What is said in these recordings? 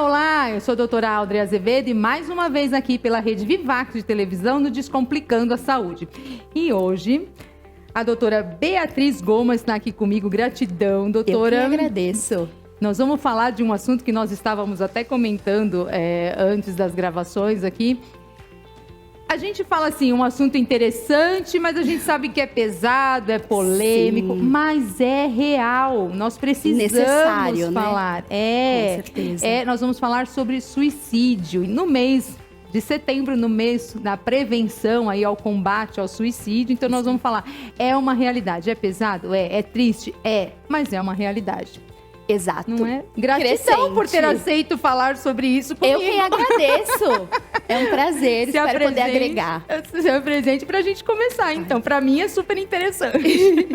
olá! Eu sou a doutora Áudrea Azevedo e mais uma vez aqui pela Rede Vivax de televisão no Descomplicando a Saúde. E hoje, a doutora Beatriz Gomes está aqui comigo. Gratidão, doutora. Eu que agradeço. Nós vamos falar de um assunto que nós estávamos até comentando antes das gravações aqui. A gente fala assim, um assunto interessante, mas a gente sabe que é pesado, é polêmico, Sim. mas é real. Nós precisamos necessário, falar. Com certeza. Nós vamos falar sobre suicídio. E no mês de setembro, no mês da prevenção aí ao combate ao suicídio, então nós vamos falar, é uma realidade, é pesado? É triste? Mas é uma realidade. Exato. Não é? Gratidão por ter aceito falar sobre isso comigo. Eu que agradeço. É um prazer, espero poder agregar. Se apresente pra gente começar, então. Pra mim é super interessante.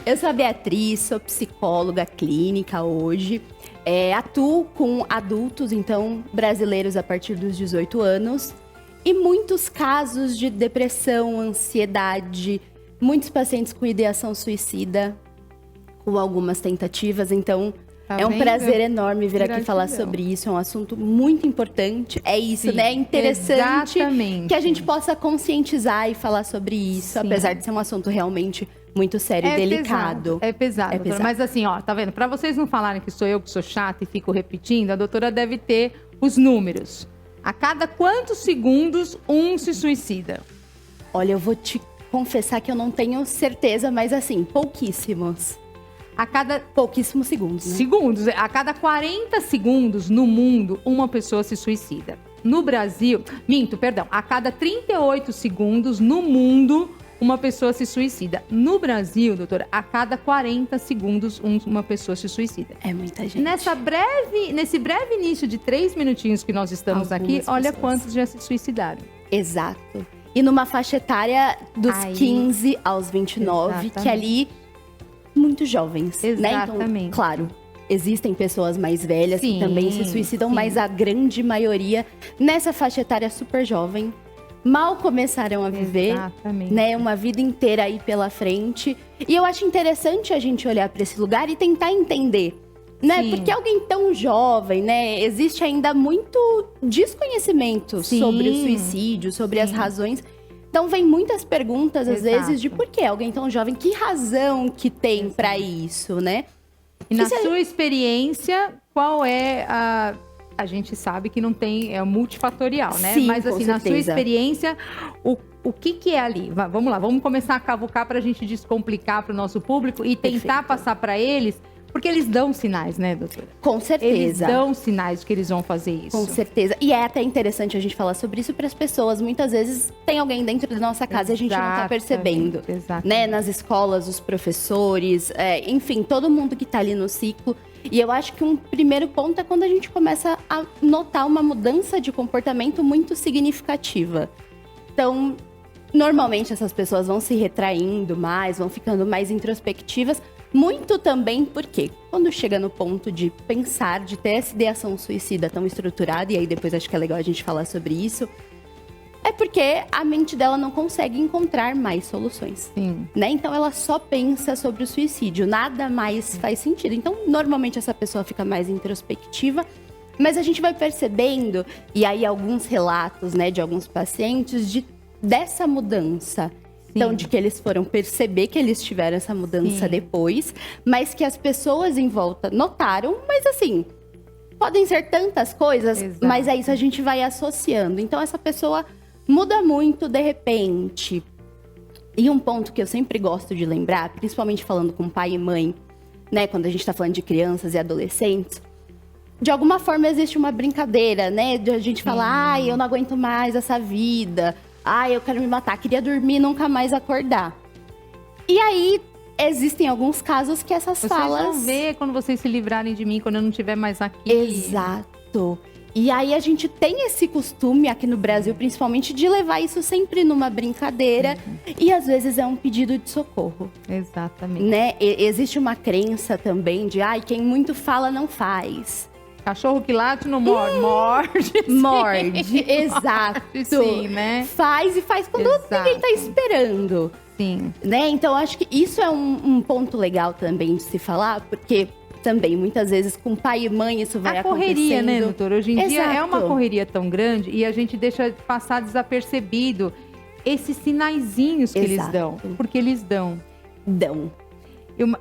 Eu sou a Beatriz, sou psicóloga clínica hoje. Atuo com adultos, então, brasileiros a partir dos 18 anos. E muitos casos de depressão, ansiedade, muitos pacientes com ideação suicida, com algumas tentativas, então é um prazer enorme vir aqui falar sobre isso, é um assunto muito importante, é isso, né? É interessante que a gente possa conscientizar e falar sobre isso, apesar de ser um assunto realmente muito sério e delicado. É pesado, doutora. Mas assim, ó, tá vendo? Pra vocês não falarem que sou eu que sou chata e fico repetindo, a doutora deve ter os números. A cada quantos segundos um se suicida? Olha, eu vou te confessar que eu não tenho certeza, mas assim, pouquíssimos. A cada pouquíssimos segundos, né? Segundos. A cada 40 segundos no mundo, uma pessoa se suicida. No Brasil, a cada 38 segundos no mundo, uma pessoa se suicida. No Brasil, doutora, a cada 40 segundos, uma pessoa se suicida. É muita gente. Nesse breve início de 3 minutinhos que nós estamos aqui, olha quantos já se suicidaram. Exato. E numa faixa etária dos 15 aos 29, que ali... muito jovens, exatamente. Né? Então, claro, existem pessoas mais velhas que também se suicidam, mas a grande maioria nessa faixa etária super jovem, mal começaram a viver, né? Uma vida inteira aí pela frente. E eu acho interessante a gente olhar para esse lugar e tentar entender, né? Porque alguém tão jovem, né? Existe ainda muito desconhecimento sobre o suicídio, sobre as razões. Então, vem muitas perguntas, às vezes, de por que alguém tão jovem, que razão que tem para isso, né? E na sua experiência, qual é a... A gente sabe que não tem, é multifatorial, né? Sim, mas assim, na sua experiência, o que é ali? Vamos lá, vamos começar a cavucar para a gente descomplicar para o nosso público e tentar passar para eles... Porque eles dão sinais, né, doutora? Com certeza. Eles dão sinais de que eles vão fazer isso. Com certeza. E é até interessante a gente falar sobre isso para as pessoas. Muitas vezes tem alguém dentro da nossa casa e a gente não está percebendo. Né? Nas escolas, os professores, enfim, todo mundo que está ali no ciclo. E eu acho que um primeiro ponto é quando a gente começa a notar uma mudança de comportamento muito significativa. Então, normalmente essas pessoas vão se retraindo mais, vão ficando mais introspectivas. Muito também porque quando chega no ponto de pensar, de ter essa ideação suicida tão estruturada, e aí depois acho que é legal a gente falar sobre isso, é porque a mente dela não consegue encontrar mais soluções. Né? Então ela só pensa sobre o suicídio, nada mais faz sentido. Então normalmente essa pessoa fica mais introspectiva, mas a gente vai percebendo, e aí alguns relatos, né, de alguns pacientes dessa mudança. Então, de que eles foram perceber que eles tiveram essa mudança depois, mas que as pessoas em volta notaram, mas assim, podem ser tantas coisas, mas é isso, a gente vai associando. Então, essa pessoa muda muito de repente. E um ponto que eu sempre gosto de lembrar, principalmente falando com pai e mãe, né, quando a gente tá falando de crianças e adolescentes, de alguma forma existe uma brincadeira, né, de a gente falar, ai, eu não aguento mais essa vida... eu quero me matar, queria dormir e nunca mais acordar. E aí, existem alguns casos que essas falas... Vocês vão ver quando vocês se livrarem de mim, quando eu não estiver mais aqui. Exato. E aí, a gente tem esse costume aqui no Brasil, principalmente, de levar isso sempre numa brincadeira. E, às vezes, é um pedido de socorro. Exatamente. Né? Existe uma crença também de, quem muito fala não faz. Cachorro que late não morde. Morde. Morde, exato. Sim, né? Faz e faz quando ninguém tá esperando. Sim. Né? Então, acho que isso é um ponto legal também de se falar, porque também. Muitas vezes com pai e mãe isso vai acontecendo. A correria, né, doutora? Hoje em dia é uma correria tão grande e a gente deixa passar desapercebido esses sinaizinhos que eles dão. Porque eles dão.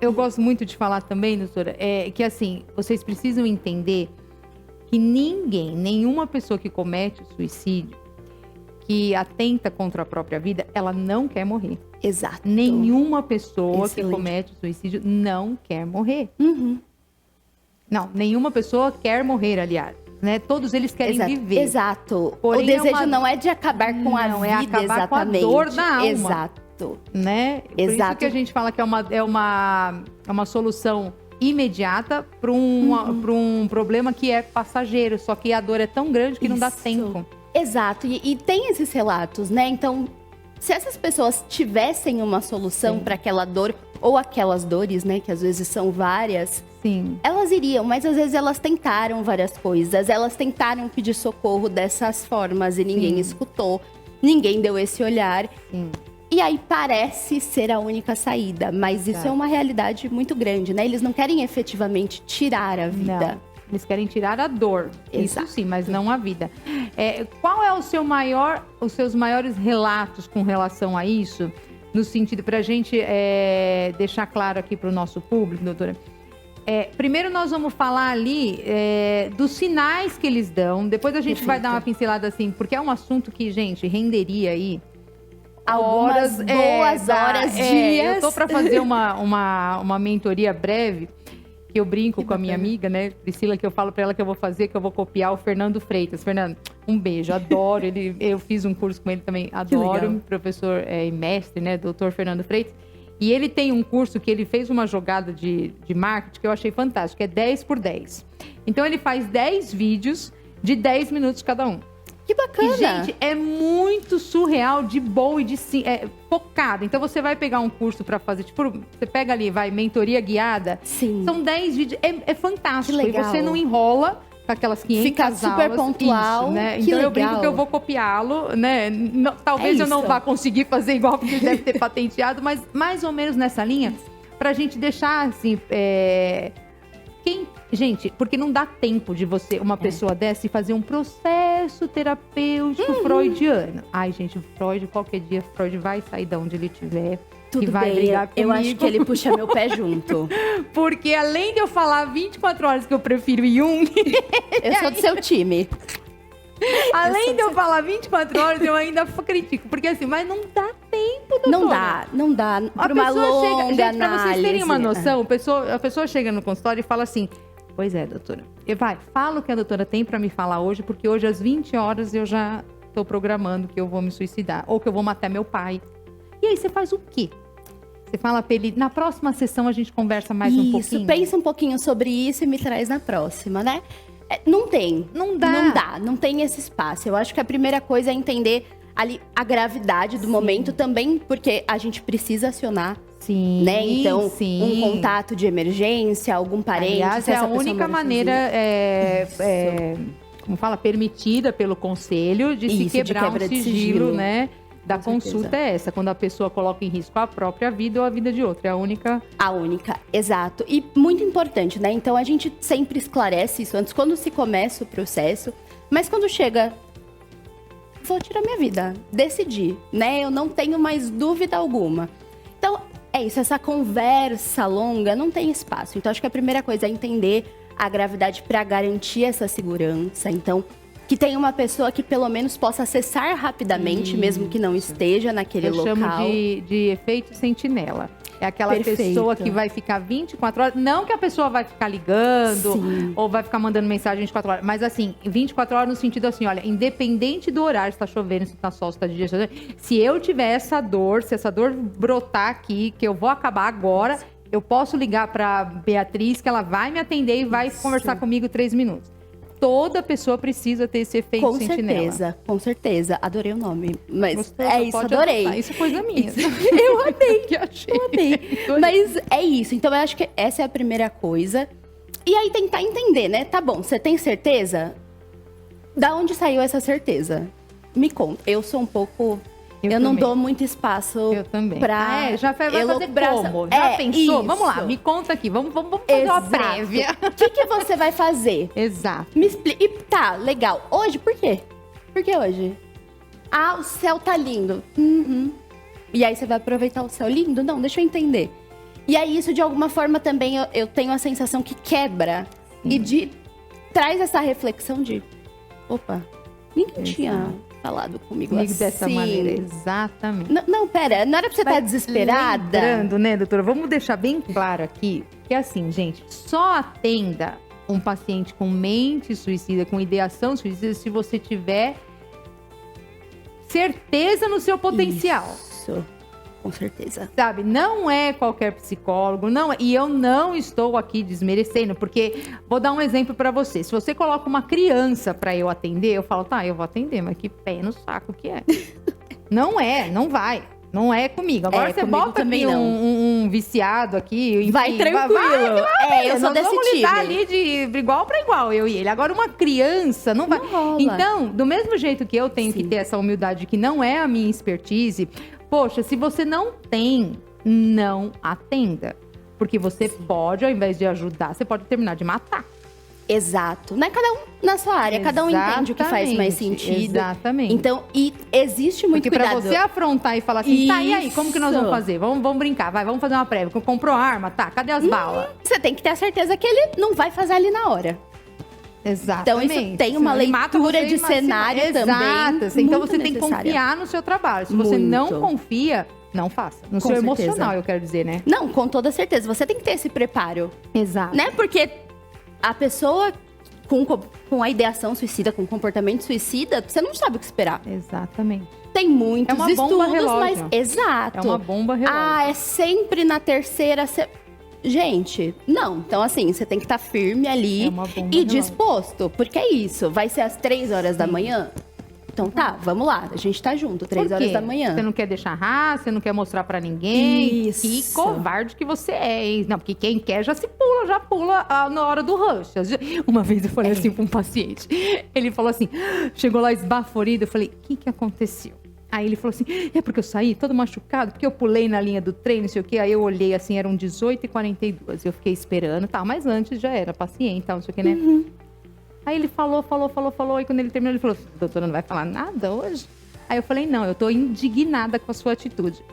Eu gosto muito de falar também, doutora, que assim, vocês precisam entender que nenhuma pessoa que comete o suicídio, que atenta contra a própria vida, ela não quer morrer. Exato. Nenhuma pessoa que comete o suicídio não quer morrer. Não, nenhuma pessoa quer morrer, aliás. Né? Todos eles querem viver. Exato. Porém, o desejo não é de acabar com a vida, é acabar exatamente. Com a dor da alma. Exato. Né? Por isso que a gente fala que é uma solução imediata para um problema que é passageiro. Só que a dor é tão grande que não dá tempo. Exato. E tem esses relatos, né? Então, se essas pessoas tivessem uma solução para aquela dor, ou aquelas dores, né? Que às vezes são várias. Sim. Elas iriam, mas às vezes elas tentaram várias coisas. Elas tentaram pedir socorro dessas formas e ninguém escutou. Ninguém deu esse olhar. Sim. E aí parece ser a única saída. Mas isso é uma realidade muito grande, né? Eles não querem efetivamente tirar a vida. Não. Eles querem tirar a dor. Exato. Isso sim, mas não a vida. Qual é os seus maiores relatos com relação a isso? No sentido, para a gente deixar claro aqui para o nosso público, doutora. Primeiro nós vamos falar ali dos sinais que eles dão. Depois a gente vai dar uma pincelada assim, porque é um assunto que, gente, renderia aí algumas boas horas, dias. Eu tô para fazer uma mentoria breve, que eu brinco com a minha amiga, né, Priscila, que eu falo para ela que eu vou fazer, que eu vou copiar o Fernando Freitas. Fernando, um beijo, adoro ele. Eu fiz um curso com ele também, adoro. Professor e mestre, né, doutor Fernando Freitas. E ele tem um curso que ele fez uma jogada de marketing que eu achei fantástico, que é 10x10. Então ele faz 10 vídeos de 10 minutos cada um. Que bacana! E, gente, é muito surreal, de bom e de focado. Então você vai pegar um curso pra fazer, tipo, você pega ali, mentoria guiada. Sim. São 10 vídeos, é fantástico. Que legal. E você não enrola com aquelas 500 Fica super aulas. pontual. Isso, né? Que então legal. eu brinco que eu vou copiá-lo, né? Talvez eu não vá conseguir fazer igual, porque ele deve ter patenteado, mas mais ou menos nessa linha, pra gente deixar assim. Gente, porque não dá tempo de uma pessoa dessa e fazer um processo terapêutico freudiano. Ai, gente, Freud, qualquer dia, Freud vai sair de onde ele estiver. Tudo e vai bem, brigar comigo. eu acho que ele puxa meu pé junto. Porque além de eu falar 24 horas que eu prefiro Jung... eu sou do seu time. Além de eu falar 24 horas, eu ainda critico. Porque assim, mas não dá tempo, doutora. Não dá. Por uma longa gente, análise. Pra vocês terem uma noção, a pessoa chega no consultório e fala assim... Pois é, doutora. Fala o que a doutora tem pra me falar hoje, porque hoje às 20 horas eu já tô programando que eu vou me suicidar. Ou que eu vou matar meu pai. E aí, você faz o quê? Você fala pra ele, na próxima sessão a gente conversa mais um pouquinho? Isso, pensa um pouquinho sobre isso e me traz na próxima, né? Não tem. Não dá. Não tem esse espaço. Eu acho que a primeira coisa é entender ali a gravidade do momento também, porque a gente precisa acionar. Sim, né? Então, um contato de emergência, algum parente. Aliás, é a única maneira, como fala, permitida pelo conselho de se quebrar um sigilo, né? Da consulta é essa, quando a pessoa coloca em risco a própria vida ou a vida de outra. É a única. A única, exato. E muito importante, né? Então, a gente sempre esclarece isso antes, quando se começa o processo. Mas quando chega, vou tirar minha vida, decidi, né? Eu não tenho mais dúvida alguma. Então, é isso, essa conversa longa não tem espaço. Então, acho que a primeira coisa é entender a gravidade para garantir essa segurança. Então, que tenha uma pessoa que pelo menos possa acessar rapidamente, mesmo que não esteja naquele local. Eu chamo de efeito sentinela. É aquela pessoa que vai ficar 24 horas. Não que a pessoa vai ficar ligando ou vai ficar mandando mensagem 24 horas. Mas assim, 24 horas no sentido assim, olha, independente do horário, se tá chovendo, se tá sol, se tá de dia, se eu tiver essa dor, se essa dor brotar aqui, que eu vou acabar agora, eu posso ligar pra Beatriz, que ela vai me atender e vai conversar comigo 3 minutos. Toda pessoa precisa ter esse efeito sentinela. Com certeza. Adorei o nome. Mas Gostou? é isso, adorei. Adotar. Isso é coisa minha. Eu amei. Que achei. Eu amei. Mas é isso. Então, eu acho que essa é a primeira coisa. E aí, tentar entender, né? Tá bom, você tem certeza? Da onde saiu essa certeza? Me conta. Eu sou um pouco... Eu não dou muito espaço pra já vai fazer como? Já pensou? Isso. Vamos lá, me conta aqui. Vamos fazer uma prévia. O que você vai fazer? Exato. Me explica. E tá, legal. Hoje, por quê? Por que hoje? Ah, o céu tá lindo. E aí você vai aproveitar o céu lindo? Não, deixa eu entender. E aí isso, de alguma forma, também eu tenho a sensação que quebra. E traz essa reflexão de... Opa, ninguém tinha falado comigo assim. Dessa maneira, exatamente. Não, pera, não era pra você estar desesperada? Lembrando, né, doutora? Vamos deixar bem claro aqui que, assim, gente, só atenda um paciente com mente suicida, com ideação suicida, se você tiver certeza no seu potencial. Isso. Com certeza. Sabe, não é qualquer psicólogo, não é, e eu não estou aqui desmerecendo, porque vou dar um exemplo pra você. Se você coloca uma criança pra eu atender, eu falo, tá, eu vou atender, mas que pé no saco que é. Não vai. Não é comigo. Agora você bota aqui um viciado aqui. Enfim, vai tranquilo. Eu sou desse time. Vamos lidar ali de igual pra igual, eu e ele. Agora uma criança não vai. Então, do mesmo jeito que eu tenho que ter essa humildade, que não é a minha expertise, poxa, se você não tem, não atenda. Porque você pode, ao invés de ajudar, você pode terminar de matar. Exato. Não é cada um na sua área, cada um entende o que faz mais sentido. Exatamente. Então, e existe muito porque cuidado. Porque pra você afrontar e falar assim, tá, e aí, como que nós vamos fazer? Vamos brincar, vamos fazer uma prévia. Comprou arma, tá, cadê as balas? Você tem que ter a certeza que ele não vai fazer ali na hora. Exatamente. Então, isso tem uma leitura de cenário também. Exato. Então, você tem que confiar no seu trabalho. Se você não confia, não faça. No seu emocional, eu quero dizer, né? Não, com toda certeza. Você tem que ter esse preparo. Exato. Né? Porque a pessoa com a ideação suicida, com comportamento suicida, você não sabe o que esperar. Exatamente. Tem muitos estudos, mas... Exato. É uma bomba relógio. É sempre na terceira... Gente, não. Então, assim, você tem que estar firme ali e disposto. Porque é isso. Vai ser às 3 horas da manhã? Então tá, vamos lá. A gente tá junto, 3 horas da manhã. Você não quer deixar raça, você não quer mostrar pra ninguém. Isso. Que covarde que você é, hein? Não, porque quem quer já pula na hora do rush. Uma vez eu falei assim pra um paciente. Ele falou assim, chegou lá esbaforido. Eu falei, o que aconteceu? Aí ele falou assim, é porque eu saí todo machucado, porque eu pulei na linha do trem, não sei o quê. Aí eu olhei assim, eram 18h42. Eu fiquei esperando, tá, mas antes já era paciente, tal, não sei o quê, né? Aí ele falou. E quando ele terminou, ele falou, doutora, não vai falar nada hoje? Aí eu falei, não, eu tô indignada com a sua atitude.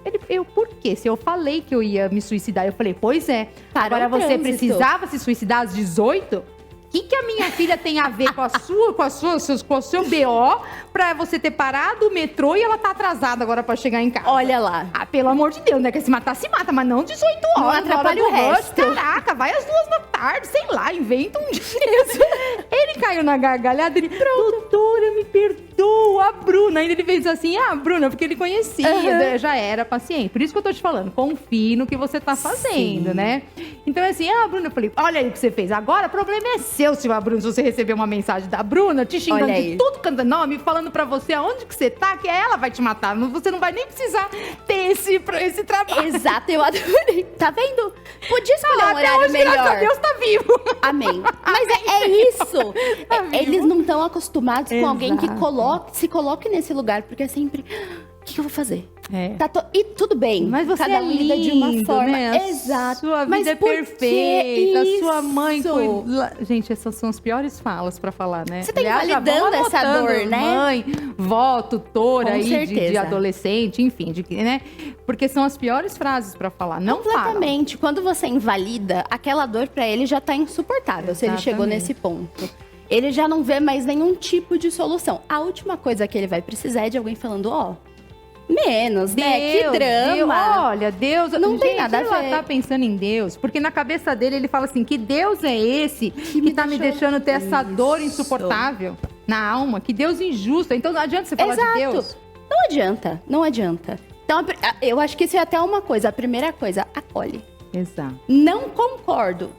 Por quê? Se eu falei que eu ia me suicidar, eu falei, pois é. Agora você precisava se suicidar às 18? O que a minha filha tem a ver com o seu BO pra você ter parado o metrô e ela tá atrasada agora pra chegar em casa? Olha lá. Ah, pelo amor de Deus, né? Que se matar, se mata, mas não 18 horas. Não atrapalha o resto. Caraca, vai às 2 da tarde, sei lá, inventa um dia. Ele caiu na gargalhada, ele, doutora, me perdoa, a Bruna. Ainda ele fez assim, Bruna, porque ele conhecia, já era paciente. Por isso que eu tô te falando, confie no que você tá fazendo, né? Então, assim, Bruna, eu falei, olha aí o que você fez. Agora, o problema é seu, Silvia Bruna, se você receber uma mensagem da Bruna, te xingando de tudo, cantando nome, falando pra você aonde que você tá, que ela vai te matar. Você não vai nem precisar ter esse trabalho. Exato, eu adorei. Tá vendo? Podia escolher um horário melhor. Graças a Deus, tá vivo. Amém. Mas é isso. Eles não estão acostumados com alguém que se coloque nesse lugar, porque é sempre... O que eu vou fazer? E tudo bem. Mas você cada lida de uma forma. Né? Exato. Sua vida é perfeita. Sua mãe Gente, essas são as piores falas pra falar, né? Você tá invalidando essa dor, né? Mãe, vó, tutora aí de adolescente, enfim, né? Porque são as piores frases pra falar. Não completamente. Quando você invalida, aquela dor pra ele já tá insuportável. Exatamente. Se ele chegou nesse ponto. Ele já não vê mais nenhum tipo de solução. A última coisa que ele vai precisar é de alguém falando, menos, né? Que drama. Olha, Deus... Não tem nada a ver. Ela tá pensando em Deus. Porque na cabeça dele, ele fala assim, que Deus é esse que tá me deixando ter essa dor insuportável na alma? Que Deus injusto. Então não adianta você falar de Deus. Não adianta. Então, eu acho que isso é até uma coisa. A primeira coisa, acolhe. Exato. Não concordo.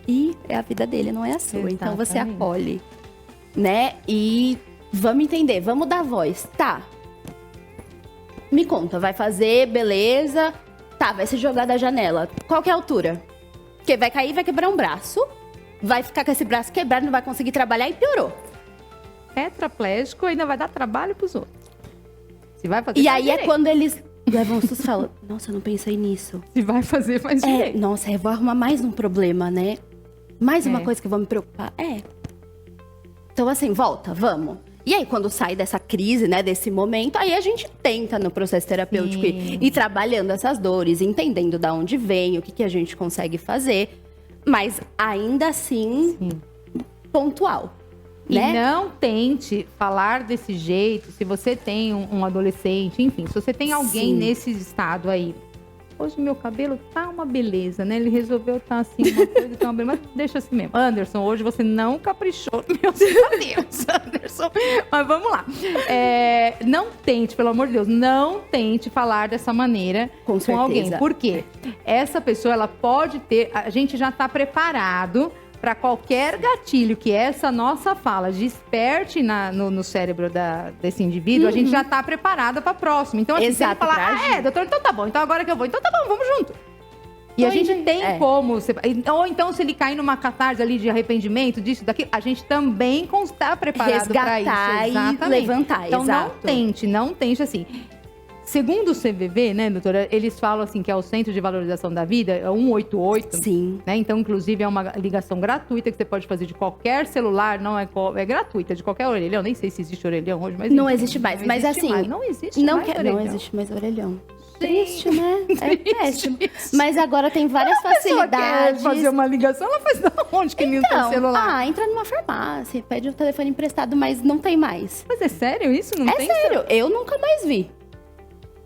E é a vida dele, não é a sua. Exatamente. Então você acolhe, né? E vamos entender, vamos dar voz. Tá. Me conta, vai fazer, beleza. Tá, vai se jogar da janela. Qual que é a altura? Porque vai cair, vai quebrar um braço. Vai ficar com esse braço quebrado, não vai conseguir trabalhar e piorou. Tetraplégico ainda vai dar trabalho pros outros. Se vai fazer, e faz aí direito. É quando eles levam um susto e falam, nossa, eu não pensei nisso. Se vai fazer, faz direito. Nossa, eu vou arrumar mais um problema, né? Mais uma coisa que eu vou me preocupar. Então, assim, volta, vamos. E aí, quando sai dessa crise, né, desse momento, aí a gente tenta no processo terapêutico ir trabalhando essas dores, entendendo de onde vem, o que a gente consegue fazer. Mas ainda assim, pontual. E né? não tente falar desse jeito se você tem um adolescente, enfim, se você tem alguém nesse estado aí. Hoje meu cabelo tá uma beleza, né? Ele resolveu tá assim, uma coisa, tá uma beleza, mas deixa assim mesmo. Anderson, hoje você não caprichou nos meus cabelos, Anderson. Mas vamos lá. Não tente, pelo amor de Deus, não tente falar dessa maneira com alguém. Por quê? Essa pessoa, ela pode ter... A gente já tá preparado para qualquer gatilho que essa nossa fala desperte no cérebro desse indivíduo, a gente já tá preparada para próximo. Então, assim, se ele falar, doutor, então tá bom, então agora que eu vou, então tá bom, vamos junto. E a gente tem como... Ou então, se ele cair numa catarse ali de arrependimento, disso, daquilo, a gente também está preparado para isso. Resgatar e levantar, então, não tente assim... Segundo o CVV, né, doutora, eles falam assim que é o Centro de Valorização da Vida, é 188. Sim. Né? Então, inclusive, é uma ligação gratuita que você pode fazer de qualquer celular, não é gratuita, de qualquer orelhão. Nem sei se existe orelhão hoje, mas... Não existe mais, mas assim... Não existe mais orelhão. Não existe mais orelhão. Triste, né? É péssimo. Mas agora tem várias facilidades. Quer fazer uma ligação, ela faz da onde que não tem celular? Entra numa farmácia, pede o telefone emprestado, mas não tem mais. Mas é sério isso? Não tem? É sério, eu nunca mais vi.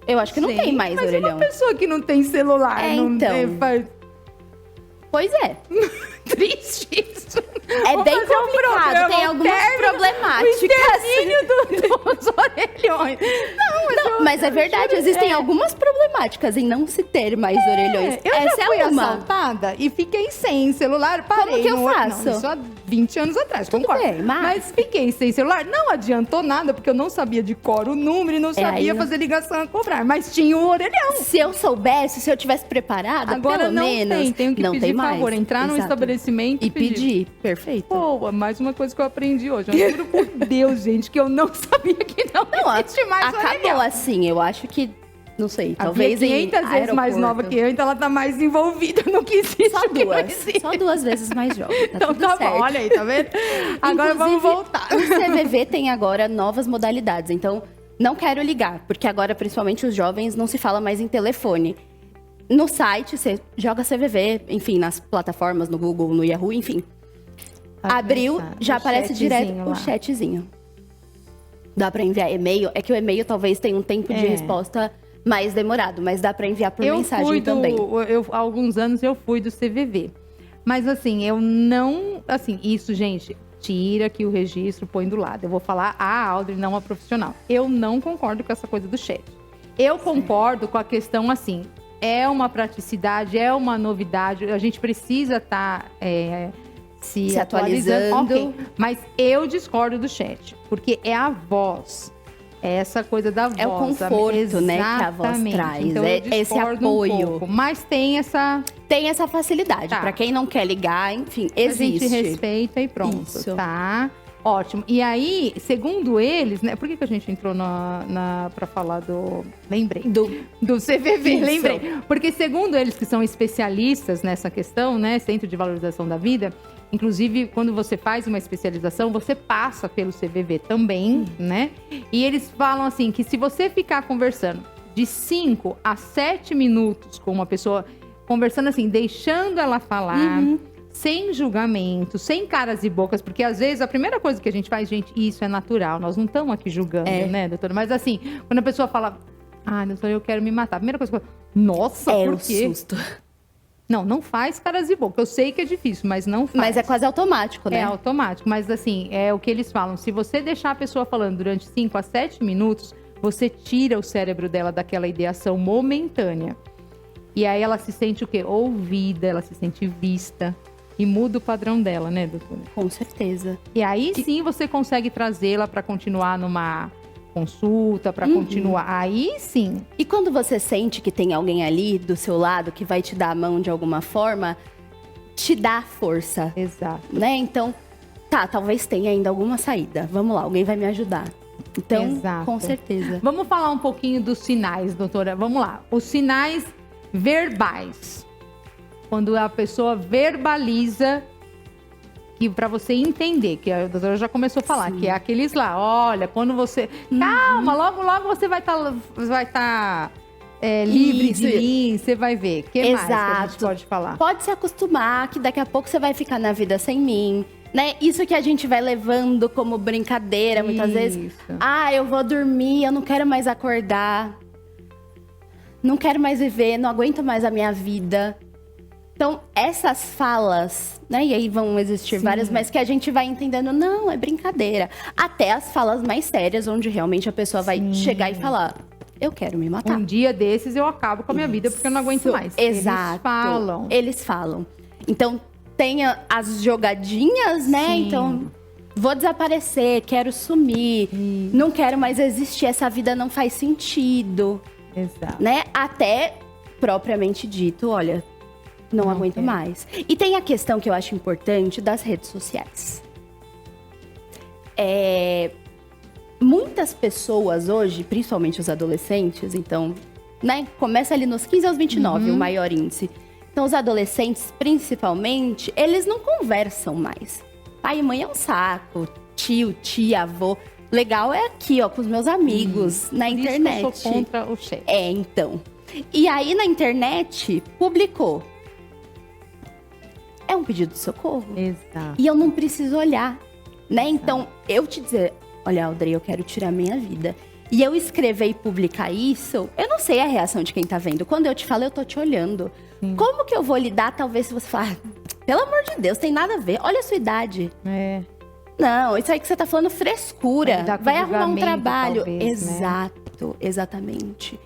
Eu acho que não tem mais orelhão. Mas uma pessoa que não tem celular, Pois é. Triste isso. É bem complicado, tem algumas problemáticas. O extermínio dos orelhões. Mas é verdade, existem algumas problemáticas em não se ter mais orelhões. Eu já fui assaltada e fiquei sem celular. Parei. Como que eu faço? Isso há 20 anos atrás, concordo. Bem, mas fiquei sem celular. Não adiantou nada, porque eu não sabia de cor o número e não sabia fazer ligação a cobrar. Mas tinha o orelhão. Se eu soubesse, se eu tivesse preparada, agora pelo menos... Tenho que pedir favor, entrar num estabelecimento e pedir. Perfeito. Pô, mais uma coisa que eu aprendi hoje. Eu juro por Deus, gente, que eu não sabia que não existe mais acabou orelhão. Assim, eu acho que... Não sei, a talvez Bia é 500 vezes mais nova que eu, então ela tá mais envolvida no que existe. Só 2 vezes mais jovem. Tá então tá bom, olha aí, tá vendo? Agora vamos voltar. O CVV tem agora novas modalidades, então não quero ligar, porque agora, principalmente os jovens, não se fala mais em telefone. No site, você joga CVV, enfim, nas plataformas, no Google, no Yahoo, enfim. Abriu, já aparece direto o chatzinho. Dá pra enviar e-mail, é que o e-mail talvez tenha um tempo de resposta mais demorado, mas dá para enviar por mensagem também. Há alguns anos eu fui do CVV. Mas assim, eu não... Assim, isso, gente, tira aqui o registro, põe do lado. Eu vou falar a Audrey, não a profissional. Eu não concordo com essa coisa do chat. Eu concordo com a questão, assim, é uma praticidade, é uma novidade, a gente precisa estar... se atualizando. Okay. Mas eu discordo do chat, porque é a voz. É essa coisa da voz. É o conforto, né, que a voz traz. Então, esse apoio. Mas tem essa... Tem essa facilidade. Tá. Pra quem não quer ligar, enfim, existe. A gente respeita e pronto. Isso. Tá? Ótimo. E aí, segundo eles, né? Por que a gente entrou pra falar do... Lembrei. Do CVV, isso. Lembrei. Porque segundo eles, que são especialistas nessa questão, né? Centro de Valorização da Vida... Inclusive, quando você faz uma especialização, você passa pelo CVV também, né? E eles falam assim, que se você ficar conversando de 5 a 7 minutos com uma pessoa, conversando assim, deixando ela falar, sem julgamento, sem caras e bocas, porque às vezes a primeira coisa que a gente faz, gente, isso é natural, nós não estamos aqui julgando, né, doutora? Mas assim, quando a pessoa fala, doutora, eu quero me matar, a primeira coisa que eu falo, nossa, por quê? Susto. Não faz caras e boca. Eu sei que é difícil, mas não faz. Mas é quase automático, né? É automático. Mas assim, é o que eles falam. Se você deixar a pessoa falando durante 5 a 7 minutos, você tira o cérebro dela daquela ideação momentânea. E aí ela se sente o quê? Ouvida, ela se sente vista. E muda o padrão dela, né, doutora? Com certeza. E aí sim você consegue trazê-la para continuar numa... consulta, para continuar, aí sim. E quando você sente que tem alguém ali do seu lado que vai te dar a mão de alguma forma, te dá força. Exato. Né? Então, talvez tenha ainda alguma saída. Vamos lá, alguém vai me ajudar. Então, Exato. com certeza. Vamos falar um pouquinho dos sinais, doutora. Vamos lá. Os sinais verbais. Quando a pessoa verbaliza, que para você entender, que a doutora já começou a falar, que é aqueles lá, olha, quando você... Calma, logo você vai estar livre Isso. de mim, você vai ver. O que mais que a gente pode falar? Pode se acostumar que daqui a pouco você vai ficar na vida sem mim. Né? Isso que a gente vai levando como brincadeira, muitas vezes. Eu vou dormir, eu não quero mais acordar. Não quero mais viver, não aguento mais a minha vida. Então, essas falas, né? E aí vão existir várias, mas que a gente vai entendendo, não, é brincadeira. Até as falas mais sérias, onde realmente a pessoa vai chegar e falar, eu quero me matar. Um dia desses eu acabo com a minha vida porque eu não aguento mais. Exato. Eles falam. Então, tem as jogadinhas, né? Sim. Então, vou desaparecer, quero sumir, não quero mais existir, essa vida não faz sentido. Exato. Né? Até, propriamente dito, olha, não aguento mais. E tem a questão que eu acho importante das redes sociais. Muitas pessoas hoje, principalmente os adolescentes, então, né? Começa ali nos 15 aos 29, o maior índice. Então, os adolescentes, principalmente, eles não conversam mais. Pai e mãe é um saco, tio, tia, avô. Legal é aqui, ó, com os meus amigos, na internet. Isso eu sou contra o chefe. Então. E aí, na internet, publicou. É um pedido de socorro. Exato. E eu não preciso olhar, né? Então, eu te dizer, olha, Audrey, eu quero tirar minha vida. E eu escrever e publicar isso, eu não sei a reação de quem tá vendo. Quando eu te falo, eu tô te olhando. Como que eu vou lidar, talvez, se você falar, pelo amor de Deus, tem nada a ver, olha a sua idade. Não, isso aí que você tá falando frescura. Vai arrumar um trabalho. Talvez, exato, exatamente.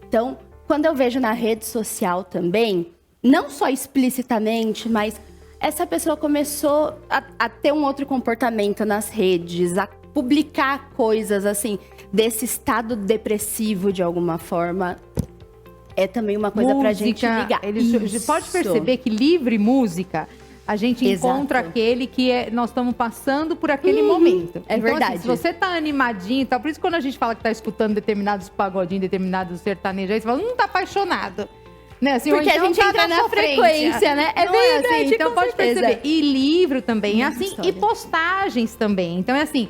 Então, quando eu vejo na rede social também, não só explicitamente, mas essa pessoa começou a ter um outro comportamento nas redes, a publicar coisas assim, desse estado depressivo de alguma forma. É também uma coisa pra gente ligar. Pode perceber que livre música, a gente encontra aquele que nós estamos passando por aquele momento. É então, verdade. Assim, se você tá animadinho e tal, por isso quando a gente fala que tá escutando determinados pagodinhos, determinados sertanejos, aí você fala, não tá apaixonado. Né? Assim, porque então a gente entra na frequência, né? É verdade, assim, então pode perceber. E livro também, assim, história. e postagens também. Então é assim,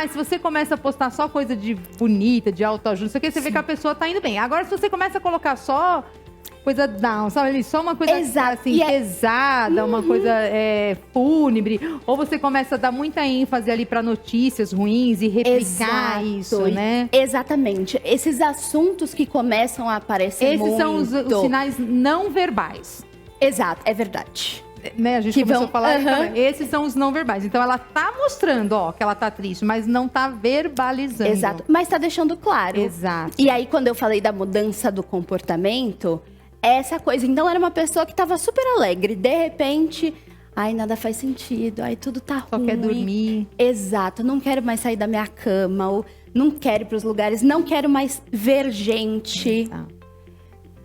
se você começa a postar só coisa de bonita, de autoajuda, isso aqui, você vê que a pessoa tá indo bem. Agora, se você começa a colocar só coisa down, sabe? Só uma coisa assim, pesada, uma coisa fúnebre. Ou você começa a dar muita ênfase ali para notícias ruins e replicar isso, né? Exatamente. Esses assuntos que começam a aparecer Esses são os sinais não verbais. Exato, é verdade. Né? A gente começou a falar, esses são os não verbais. Então, ela tá mostrando, que ela tá triste, mas não tá verbalizando. Exato, mas tá deixando claro. Exato. E aí, quando eu falei da mudança do comportamento, essa coisa. Então, era uma pessoa que tava super alegre. De repente, nada faz sentido. Tudo tá ruim. Só quer dormir. Exato. Não quero mais sair da minha cama. Ou não quero ir pros lugares. Não quero mais ver gente. Exato.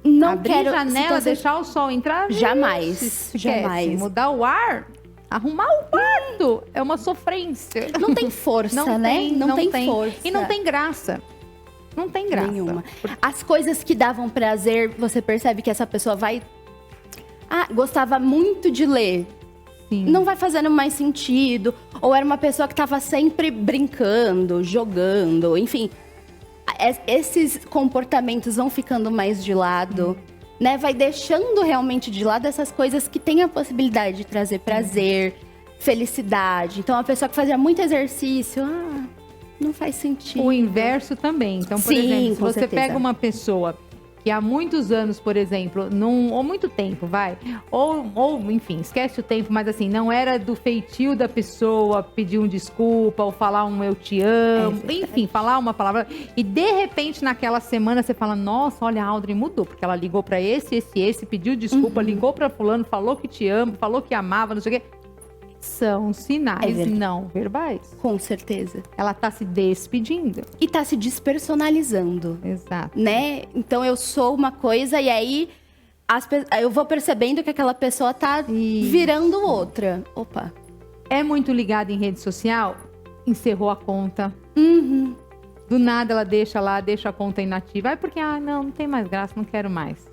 Não abrir quero janela, deixar o sol entrar. Jamais. Jamais. Mudar o ar, arrumar o quarto. É uma sofrência. Não tem força, né? Não tem força. E não tem graça. Não tem graça. Nenhuma. As coisas que davam prazer, você percebe que essa pessoa vai... gostava muito de ler. Sim. Não vai fazendo mais sentido. Ou era uma pessoa que estava sempre brincando, jogando, enfim. Esses comportamentos vão ficando mais de lado, né? Vai deixando realmente de lado essas coisas que têm a possibilidade de trazer prazer, felicidade. Então, a pessoa que fazia muito exercício... não faz sentido. O inverso também. Então, por exemplo, se você pega uma pessoa que há muitos anos, por exemplo, ou muito tempo, ou enfim, esquece o tempo, mas assim, não era do feitio da pessoa pedir um desculpa ou falar um eu te amo, enfim, falar uma palavra. E de repente, naquela semana, você fala, nossa, olha, a Audrey mudou, porque ela ligou pra esse, pediu desculpa, ligou pra fulano, falou que te ama, falou que amava, não sei o quê. São sinais não verbais. Com certeza. Ela tá se despedindo. E tá se despersonalizando. Exato. Né? Então, eu sou uma coisa e aí eu vou percebendo que aquela pessoa tá virando outra. Opa. É muito ligado em rede social? Encerrou a conta. Do nada ela deixa a conta inativa. Porque, não tem mais graça, não quero mais.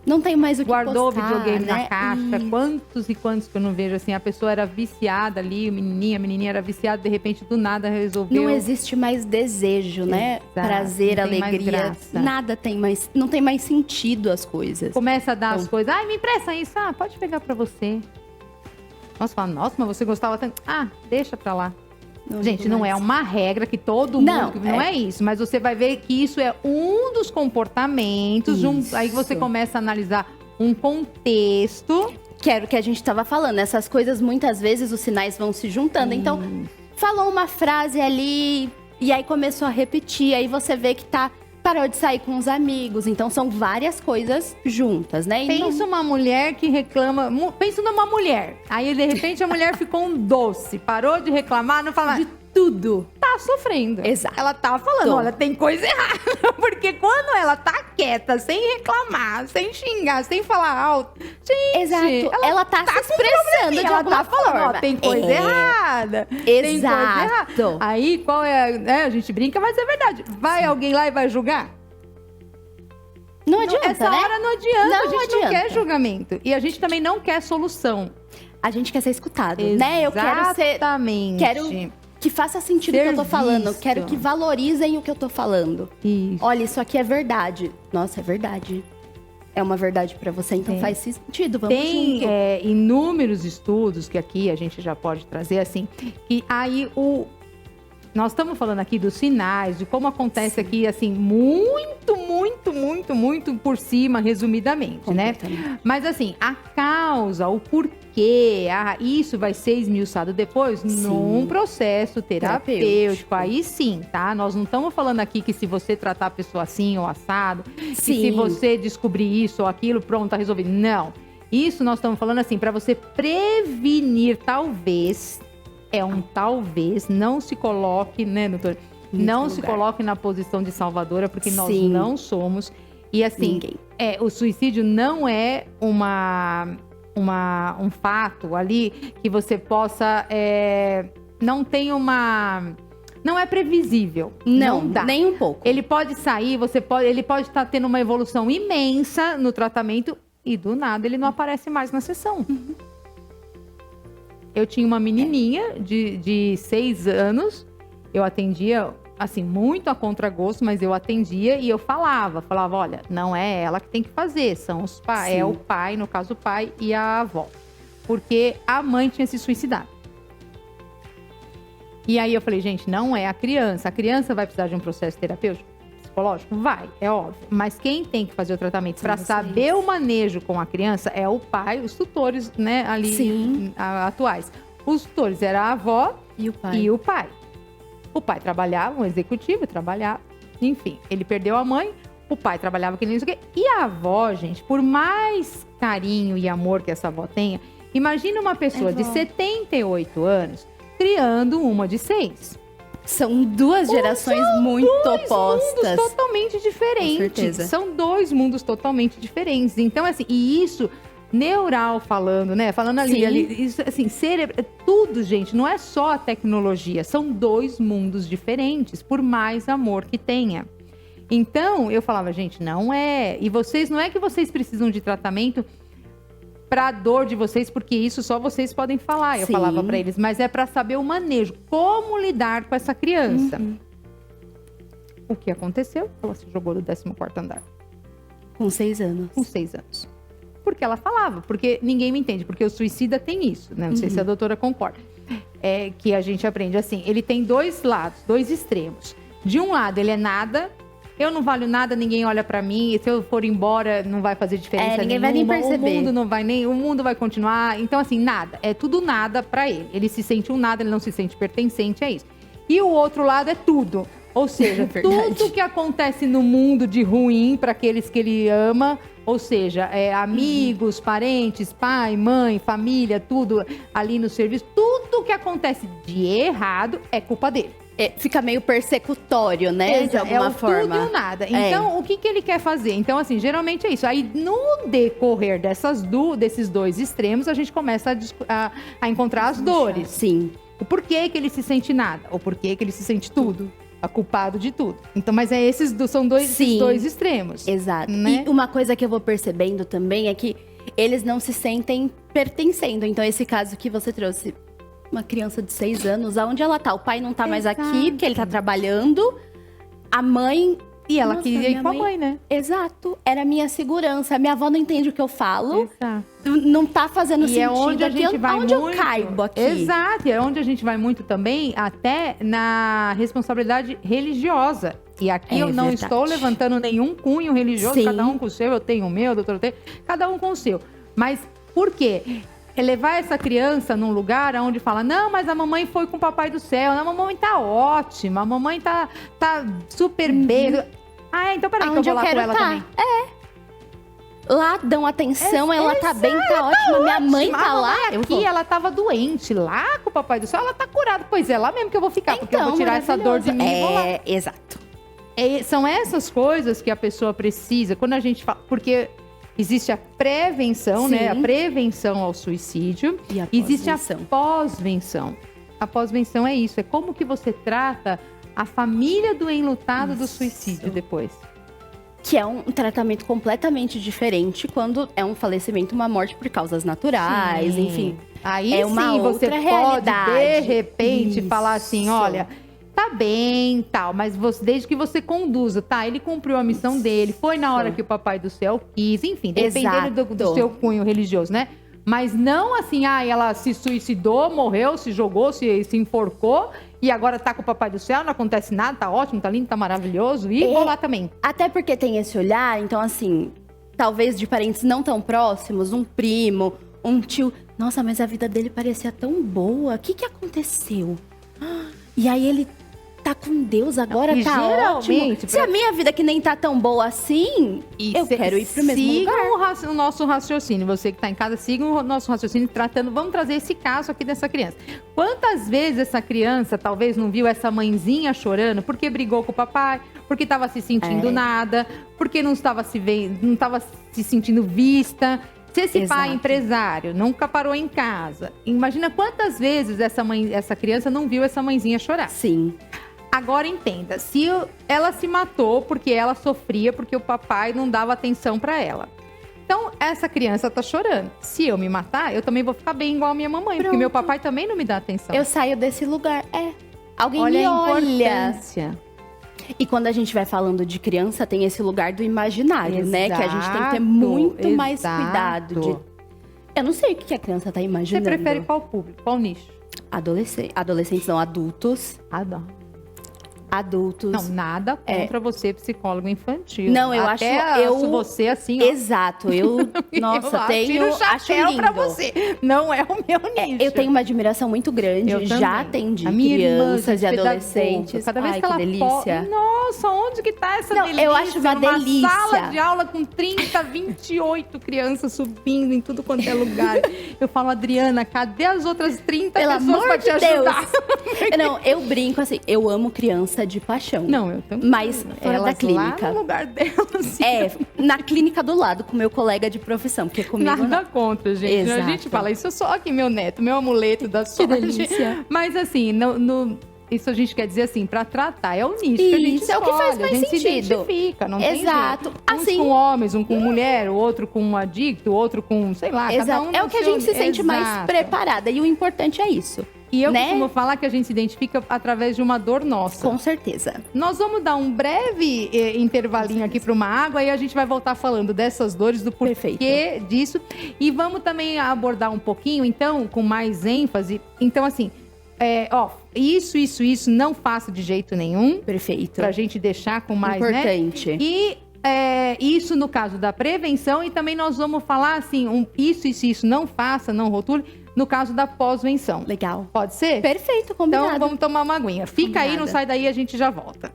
Não tem mais o que Guardou postar, o videogame né? na caixa. Quantos e quantos que eu não vejo assim. A pessoa era viciada ali, a menininha era viciada, de repente do nada resolveu. Não existe mais desejo, né? Prazer, alegria. Nada tem mais. Não tem mais sentido as coisas. Começa a dar as coisas. Me empresta isso. Pode pegar pra você. Nossa, mas você gostava tanto. Deixa pra lá. Gente, não é uma regra que todo mundo... Não é isso. Mas você vai ver que isso é um dos comportamentos. Aí você começa a analisar um contexto. Que era o que a gente estava falando. Essas coisas, muitas vezes, os sinais vão se juntando. Então, falou uma frase ali e aí começou a repetir. Aí você vê que parou de sair com os amigos. Então, são várias coisas juntas, né? Pensa uma mulher que reclama... Pensa numa mulher. Aí, de repente, a mulher ficou um doce. Parou de reclamar, não fala... De tudo. Tá sofrendo. Exato. Ela tá falando, olha, tem coisa errada. Porque quando ela tá quieta, sem reclamar, sem xingar, sem falar alto... Gente, exato. Ela tá se expressando de alguma forma. Falando, tem coisa errada. Exato. Tem coisa errada. Aí, qual é... a gente brinca, mas é verdade. Vai alguém lá e vai julgar? Não adianta, essa hora não adianta. A gente não quer julgamento. E a gente também não quer solução. A gente quer ser escutado, né? Eu quero ser... Exatamente. Quero que faça sentido o que eu tô falando. Quero que valorizem o que eu tô falando. Isso. Olha, isso aqui é verdade. Nossa, é verdade. É uma verdade pra você, então faz sentido. Vamos junto. Tem inúmeros estudos que aqui a gente já pode trazer, assim. E aí, nós estamos falando aqui dos sinais, de como acontece aqui, assim, muito por cima, resumidamente, né? Mas, assim, a causa, o porquê, isso vai ser esmiuçado depois num processo terapêutico. Aí sim, tá? Nós não estamos falando aqui que se você tratar a pessoa assim ou assado, que se você descobrir isso ou aquilo, pronto, tá resolvido. Não. Isso nós estamos falando, assim, para você prevenir, talvez... talvez, não se coloque, né, doutor? Não se coloque na posição de salvadora, porque nós não somos. E assim, o suicídio não é um fato ali que você possa... não tem uma... Não é previsível. Não dá. Nem um pouco. Ele pode sair, ele pode estar tendo uma evolução imensa no tratamento e do nada ele não aparece mais na sessão. Eu tinha uma menininha de 6 anos, eu atendia, assim, muito a contragosto, mas eu atendia e eu falava, olha, não é ela que tem que fazer, são os pais, é o pai, no caso o pai e a avó. Porque a mãe tinha se suicidado. E aí eu falei, gente, não é a criança vai precisar de um processo terapêutico, psicológico? Vai, é óbvio. Mas quem tem que fazer o tratamento para saber o manejo com a criança é o pai, os tutores, né, ali atuais. Os tutores eram a avó e o pai. O pai trabalhava, um executivo trabalhava, enfim, ele perdeu a mãe, o pai trabalhava que nem isso aqui. E a avó, gente, por mais carinho e amor que essa avó tenha, imagina uma pessoa de 78 anos criando uma de 6. São duas gerações muito opostas. São 2 mundos totalmente diferentes. Com certeza. São 2 mundos totalmente diferentes. Então, assim, e isso, neural falando, né? Falando ali, isso, assim, tudo, gente, não é só a tecnologia. São 2 mundos diferentes, por mais amor que tenha. Então, eu falava, gente, não é... E vocês, não é que vocês precisam de tratamento para a dor de vocês, porque isso só vocês podem falar. Eu falava para eles, mas é para saber o manejo, como lidar com essa criança. O que aconteceu? Ela se jogou do 14º andar. Com 6 anos. Com 6 anos. Porque ela falava, porque ninguém me entende, porque o suicida tem isso, né? Não sei se a doutora concorda. É que a gente aprende assim, ele tem 2 lados, 2 extremos. De um lado, ele é nada... Eu não valho nada, ninguém olha pra mim. E se eu for embora, não vai fazer diferença ninguém vai nem perceber. O mundo vai continuar. Então, assim, nada. É tudo nada pra ele. Ele se sente um nada, ele não se sente pertencente, é isso. E o outro lado é tudo. Ou seja, tudo que acontece no mundo de ruim para aqueles que ele ama, ou seja, amigos, parentes, pai, mãe, família, tudo ali no serviço, tudo que acontece de errado é culpa dele. Fica meio persecutório, né? De alguma forma. Tudo e o nada. Então, o que ele quer fazer? Então, assim, geralmente é isso. Aí, no decorrer desses 2 extremos, a gente começa a encontrar as dores. Sim. O porquê que ele se sente nada, o porquê que ele se sente tudo. culpado de tudo. Então, mas são esses dois extremos. Exato. Né? E uma coisa que eu vou percebendo também é que eles não se sentem pertencendo. Então, esse caso que você trouxe, uma criança de 6 anos, aonde ela tá? O pai não tá mais aqui, porque ele tá trabalhando. A mãe... E ela queria ir com a mãe, né? Exato. Era a minha segurança. Minha avó não entende o que eu falo. Exato. Não tá fazendo sentido. E é onde a gente vai onde muito. Eu caibo aqui. Exato. E é onde a gente vai muito também, até na responsabilidade religiosa. E aqui eu não estou levantando nenhum cunho religioso, Sim. Cada um com o seu, eu tenho o meu, doutor tem, cada um com o seu. Mas por quê? É levar essa criança num lugar onde fala, não, mas a mamãe foi com o papai do céu, a mamãe tá ótima, a mamãe tá super bem. Então peraí que eu vou lá com ela também. Lá dão atenção, ela tá bem, tá ótima, minha mãe tá lá. Aqui ela tava doente, lá com o papai do céu, ela tá curada. Pois é, lá mesmo que eu vou ficar, porque eu vou tirar essa dor de mim e vou lá. Exato. São essas coisas que a pessoa precisa, quando a gente fala, porque... Existe a prevenção, né? A prevenção ao suicídio. E a existe a pós-venção. A pós-venção é isso. É como que você trata a família do enlutado do suicídio depois. Que é um tratamento completamente diferente quando é um falecimento, uma morte por causas naturais, enfim. Aí é uma sim, você pode, de repente, falar assim, olha... Tá bem, tal, mas desde que você conduza, tá? Ele cumpriu a missão dele, foi na hora que o papai do céu quis, enfim, dependendo do seu cunho religioso, né? Mas não assim, ela se suicidou, morreu, se jogou, se enforcou e agora tá com o papai do céu, não acontece nada, tá ótimo, tá lindo, tá maravilhoso e vou lá também. Até porque tem esse olhar, então assim, talvez de parentes não tão próximos, um primo, um tio, nossa, mas a vida dele parecia tão boa, o que aconteceu? E aí ele... tá com Deus agora, tá ótimo. Se a minha vida que nem tá tão boa assim, eu quero ir pro mesmo lugar. Siga o nosso raciocínio. Você que tá em casa, siga o nosso raciocínio tratando. Vamos trazer esse caso aqui dessa criança. Quantas vezes essa criança talvez não viu essa mãezinha chorando porque brigou com o papai, porque tava se sentindo nada, porque não estava se vendo, não estava se sentindo vista. Se esse pai empresário nunca parou em casa, imagina quantas vezes essa criança não viu essa mãezinha chorar. Sim. Agora entenda, se ela se matou porque ela sofria, porque o papai não dava atenção pra ela. Então, essa criança tá chorando. Se eu me matar, eu também vou ficar bem igual a minha mamãe, porque meu papai também não me dá atenção. Eu saio desse lugar, alguém olha me a olha. Importância. E quando a gente vai falando de criança, tem esse lugar do imaginário, né? Que a gente tem que ter muito mais cuidado. Eu não sei o que a criança tá imaginando. Você prefere qual público, qual nicho? Adolescentes não, adultos. Adultos. Não, nada contra você, psicólogo infantil. Não, eu acho você assim, ó. Exato, nossa, tiro o chapéu pra você. Não é o meu nicho. Eu tenho uma admiração muito grande. Eu já atendi crianças e adolescentes. Cada vez que ela delícia. Nossa, onde que tá essa delícia? Eu acho uma delícia. Sala de aula com 30, 28 crianças subindo em tudo quanto é lugar. Eu falo, Adriana, cadê as outras 30 pessoas pra te ajudar? Não, eu brinco assim, eu amo criança de paixão. Não, eu também. Mas fora da clínica. Lá no lugar delas. Na clínica do lado, com meu colega de profissão, porque comigo nada contra, gente. Exato. A gente fala, isso é só aqui, meu neto, meu amuleto da sorte. Que delícia. Mas assim, isso a gente quer dizer assim, pra tratar, é o nicho que a gente escolhe. É o que faz mais sentido. Se identifica, não tem jeito. Uns com homens, um com mulher, o outro com um adicto, o outro com, sei lá, cada um é o que a gente se sente mais preparada. E o importante é isso. E eu costumo falar que a gente se identifica através de uma dor nossa. Com certeza. Nós vamos dar um breve intervalinho aqui para uma água e a gente vai voltar falando dessas dores, do porquê disso. E vamos também abordar um pouquinho, então, com mais ênfase. Então, assim, isso, não faça de jeito nenhum. Perfeito. Pra gente deixar com mais, importante. Né? E isso no caso da prevenção. E também nós vamos falar, assim, isso, não faça, não rotule. No caso da pós-venção. Legal. Pode ser? Perfeito, combinado. Então, vamos tomar uma aguinha. Fica aí, não sai daí, a gente já volta.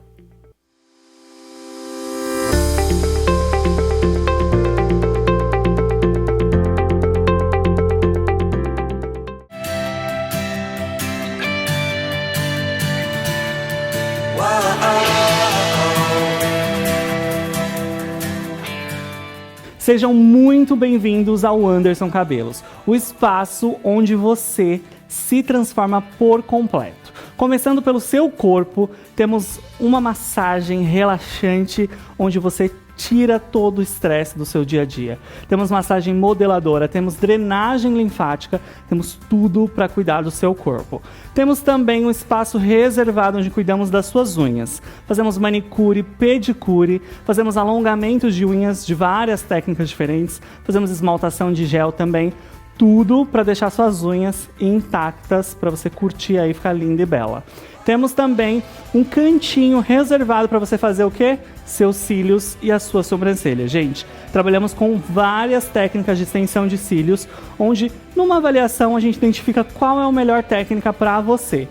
Sejam muito bem-vindos ao Anderson Cabelos, o espaço onde você se transforma por completo. Começando pelo seu corpo, temos uma massagem relaxante, onde você tira todo o estresse do seu dia a dia. Temos massagem modeladora, temos drenagem linfática, temos tudo para cuidar do seu corpo. Temos também um espaço reservado onde cuidamos das suas unhas. Fazemos manicure, pedicure, fazemos alongamentos de unhas de várias técnicas diferentes, fazemos esmaltação de gel também. Tudo para deixar suas unhas intactas, para você curtir aí, ficar linda e bela. Temos também um cantinho reservado para você fazer o quê? Seus cílios e a sua sobrancelha. Gente, trabalhamos com várias técnicas de extensão de cílios, onde numa avaliação a gente identifica qual é a melhor técnica para você.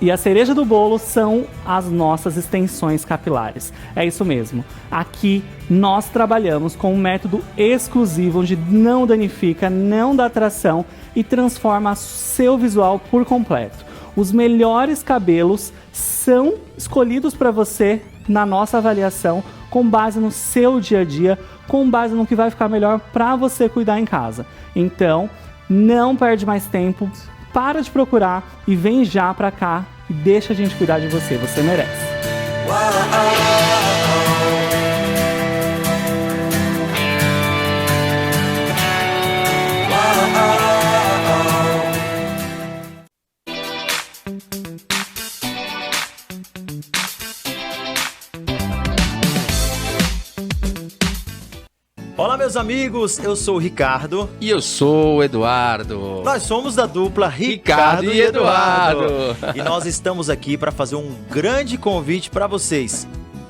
E a cereja do bolo são as nossas extensões capilares. É isso mesmo. Aqui nós trabalhamos com um método exclusivo onde não danifica, não dá tração e transforma seu visual por completo. Os melhores cabelos são escolhidos para você na nossa avaliação com base no seu dia a dia, com base no que vai ficar melhor para você cuidar em casa. Então, não perde mais tempo. Para de procurar e vem já pra cá e deixa a gente cuidar de você, você merece. Olá, meus amigos, eu sou o Ricardo. E eu sou o Eduardo. Nós somos da dupla Ricardo e Eduardo. E nós estamos aqui para fazer um grande convite para vocês.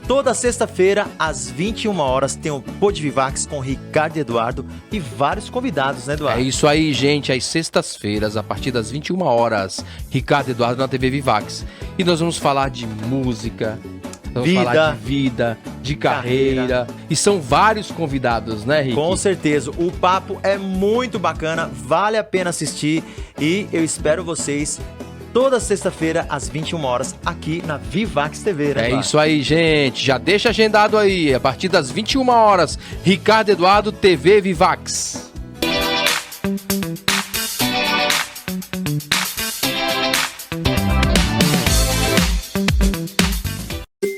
Toda sexta-feira, às 21 horas, tem o Pod Vivax com Ricardo e Eduardo e vários convidados, né, Eduardo? É isso aí, gente. Às sextas-feiras, a partir das 21 horas, Ricardo e Eduardo na TV Vivax. E nós vamos falar de música, vamos falar de vida, de carreira. E são vários convidados, né, Rick? Com certeza. O papo é muito bacana, vale a pena assistir. E eu espero vocês toda sexta-feira, às 21 horas, aqui na Vivax TV, né? É isso aí, gente. Já deixa agendado aí. A partir das 21 horas, Ricardo e Eduardo, TV Vivax.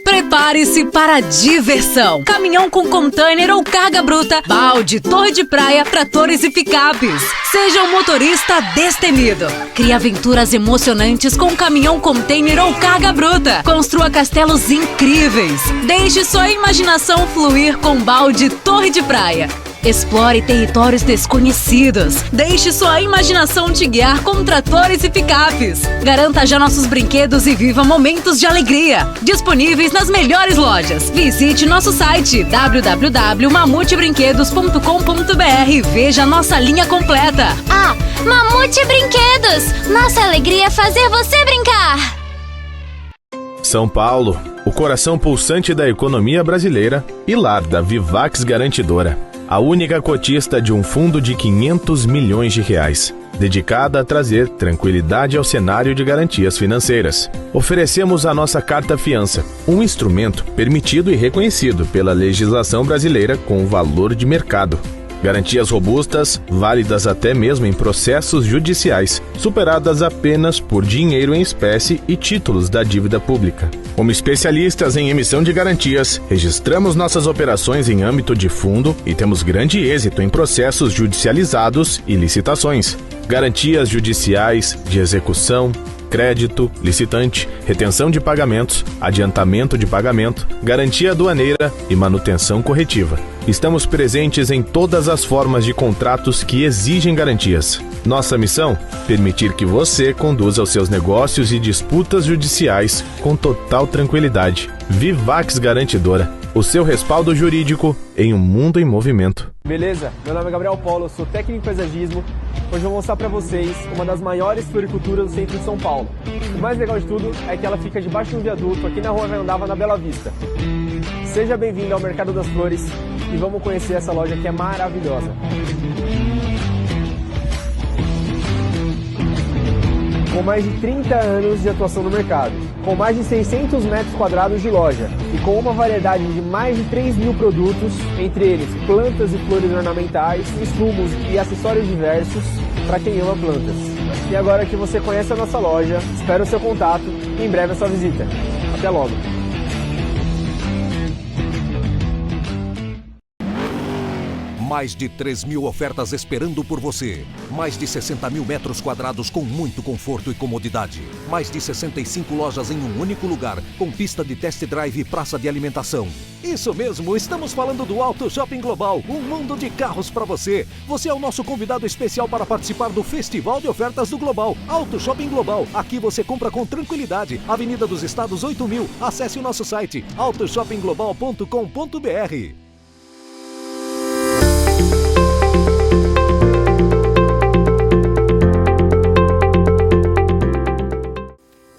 Prepare-se para a diversão. Caminhão com container ou carga bruta, balde, torre de praia, tratores e picapes. Seja um motorista destemido. Crie aventuras emocionantes com caminhão, container ou carga bruta. Construa castelos incríveis. Deixe sua imaginação fluir com balde, torre de praia. Explore territórios desconhecidos. Deixe sua imaginação te guiar com tratores e picapes. Garanta já nossos brinquedos e viva momentos de alegria. Disponíveis nas melhores lojas. Visite nosso site www.mamutebrinquedos.com.br e veja nossa linha completa. Ah, Mamute Brinquedos! Nossa alegria é fazer você brincar! São Paulo, o coração pulsante da economia brasileira e lar da Vivax Garantidora. A única cotista de um fundo de 500 milhões de reais, dedicada a trazer tranquilidade ao cenário de garantias financeiras. Oferecemos a nossa Carta Fiança, um instrumento permitido e reconhecido pela legislação brasileira com valor de mercado. Garantias robustas, válidas até mesmo em processos judiciais, superadas apenas por dinheiro em espécie e títulos da dívida pública. Como especialistas em emissão de garantias, registramos nossas operações em âmbito de fundo e temos grande êxito em processos judicializados e licitações. Garantias judiciais, de execução, crédito, licitante, retenção de pagamentos, adiantamento de pagamento, garantia aduaneira e manutenção corretiva. Estamos presentes em todas as formas de contratos que exigem garantias. Nossa missão? Permitir que você conduza os seus negócios e disputas judiciais com total tranquilidade. Vivax Garantidora, o seu respaldo jurídico em um mundo em movimento. Beleza? Meu nome é Gabriel Polo, sou técnico em paisagismo. Hoje eu vou mostrar para vocês uma das maiores floriculturas do centro de São Paulo. O mais legal de tudo é que ela fica debaixo de um viaduto aqui na Rua Vendava, na Bela Vista. Seja bem-vindo ao Mercado das Flores e vamos conhecer essa loja que é maravilhosa. Com mais de 30 anos de atuação no mercado, com mais de 600 metros quadrados de loja e com uma variedade de mais de 3 mil produtos, entre eles plantas e flores ornamentais, insumos e acessórios diversos para quem ama plantas. E agora que você conhece a nossa loja, espero o seu contato e em breve a sua visita. Até logo! Mais de 3.000 ofertas esperando por você. Mais de 60 mil metros quadrados com muito conforto e comodidade. Mais de 65 lojas em um único lugar, com pista de test drive e praça de alimentação. Isso mesmo, estamos falando do Auto Shopping Global, um mundo de carros para você. Você é o nosso convidado especial para participar do Festival de Ofertas do Global. Auto Shopping Global, aqui você compra com tranquilidade. Avenida dos Estados 8000. Acesse o nosso site autoshoppingglobal.com.br.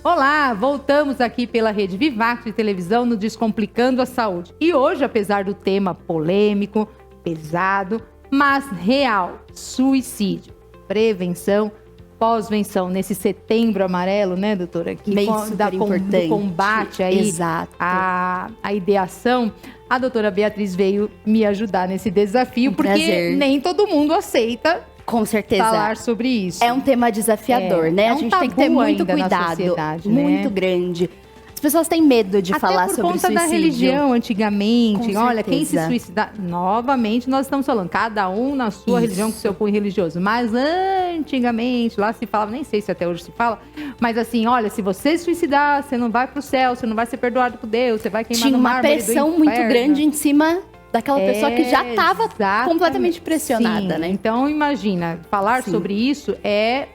Olá, voltamos aqui pela Rede Vivax de televisão no Descomplicando a Saúde. E hoje, apesar do tema polêmico, pesado, mas real, suicídio, prevenção, pós-venção, nesse setembro amarelo, né, doutora? Que bem super importante. Do combate aí, exato, a ideação, a doutora Beatriz veio me ajudar nesse desafio, porque prazer. Nem todo mundo aceita. Com certeza. Falar sobre isso. É um tema desafiador, né? É a gente tem que ter muito cuidado. Muito né? grande. As pessoas têm medo de falar sobre suicídio. Até por conta da religião, antigamente. Com olha, certeza. quem se suicida... Novamente, nós estamos falando, cada um na sua religião, com seu cunho religioso. Mas antigamente, lá se falava, nem sei se até hoje se fala, mas assim, olha, se você se suicidar, você não vai pro céu, você não vai ser perdoado por Deus, você vai queimar no mármore do inferno. Tinha uma pressão muito grande em cima daquela pessoa que já estava completamente pressionada, sim. né? Então, imagina, falar sobre isso é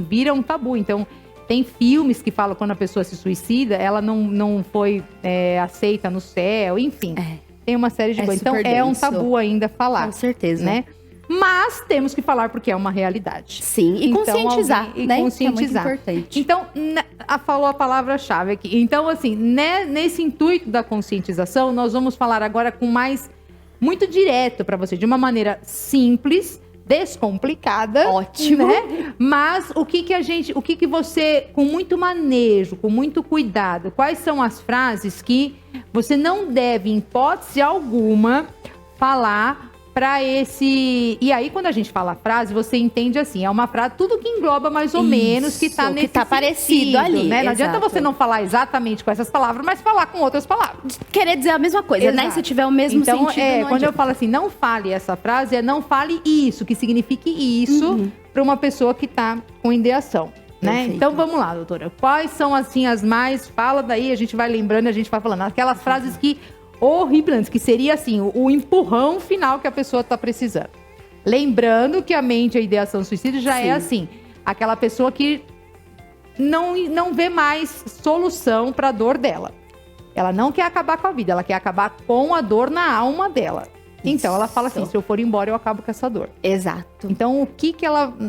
vira um tabu. Então, tem filmes que falam quando a pessoa se suicida, ela não foi aceita no céu, enfim. Tem uma série de coisas. Então, é um tabu ainda falar. Com certeza. Né? Mas temos que falar porque é uma realidade. Sim, e então, conscientizar, né? Conscientizar. Que é muito importante. Então, falou a palavra-chave aqui. Então, assim, nesse intuito da conscientização, nós vamos falar agora muito direto para você, de uma maneira simples, descomplicada. Ótimo. Né? Mas o que você, com muito manejo, com muito cuidado, quais são as frases que você não deve, em hipótese alguma, falar para esse... E aí, quando a gente fala a frase, você entende assim, é uma frase, tudo que engloba mais ou menos, que tá nesse sentido, parecido ali, né? Não adianta você não falar exatamente com essas palavras, mas falar com outras palavras. Querer dizer a mesma coisa, né? Se tiver o mesmo sentido, não quando eu falo assim, não fale essa frase, não fale isso, que signifique isso para uma pessoa que tá com ideação. Né? Então vamos lá, doutora. Quais são assim as mais... Fala daí, a gente vai lembrando, a gente vai falando. Aquelas frases que... horripilantes, que seria assim, o empurrão final que a pessoa está precisando. Lembrando que a mente, a ideação suicídio já é assim, aquela pessoa que não vê mais solução para a dor dela. Ela não quer acabar com a vida, ela quer acabar com a dor na alma dela. Então ela fala assim, se eu for embora eu acabo com essa dor. Exato. Então o que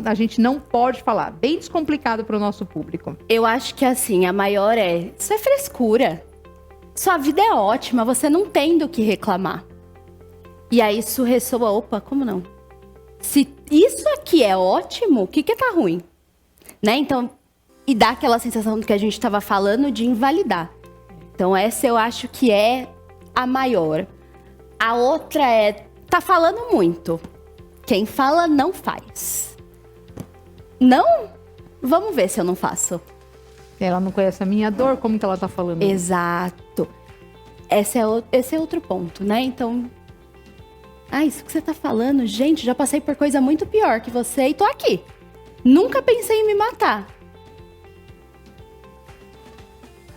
a gente não pode falar? Bem descomplicado para o nosso público. Eu acho que assim, a maior isso é frescura. Sua vida é ótima, você não tem do que reclamar. E aí isso ressoa, opa, como não? Se isso aqui é ótimo, o que tá ruim? Né? Então, e dá aquela sensação do que a gente estava falando de invalidar. Então essa eu acho que é a maior. A outra tá falando muito. Quem fala não faz. Não? Vamos ver se eu não faço. Ela não conhece a minha dor, como que ela tá falando? Exato. Esse é outro ponto, né? Então, isso que você tá falando, gente, já passei por coisa muito pior que você e tô aqui. Nunca pensei em me matar.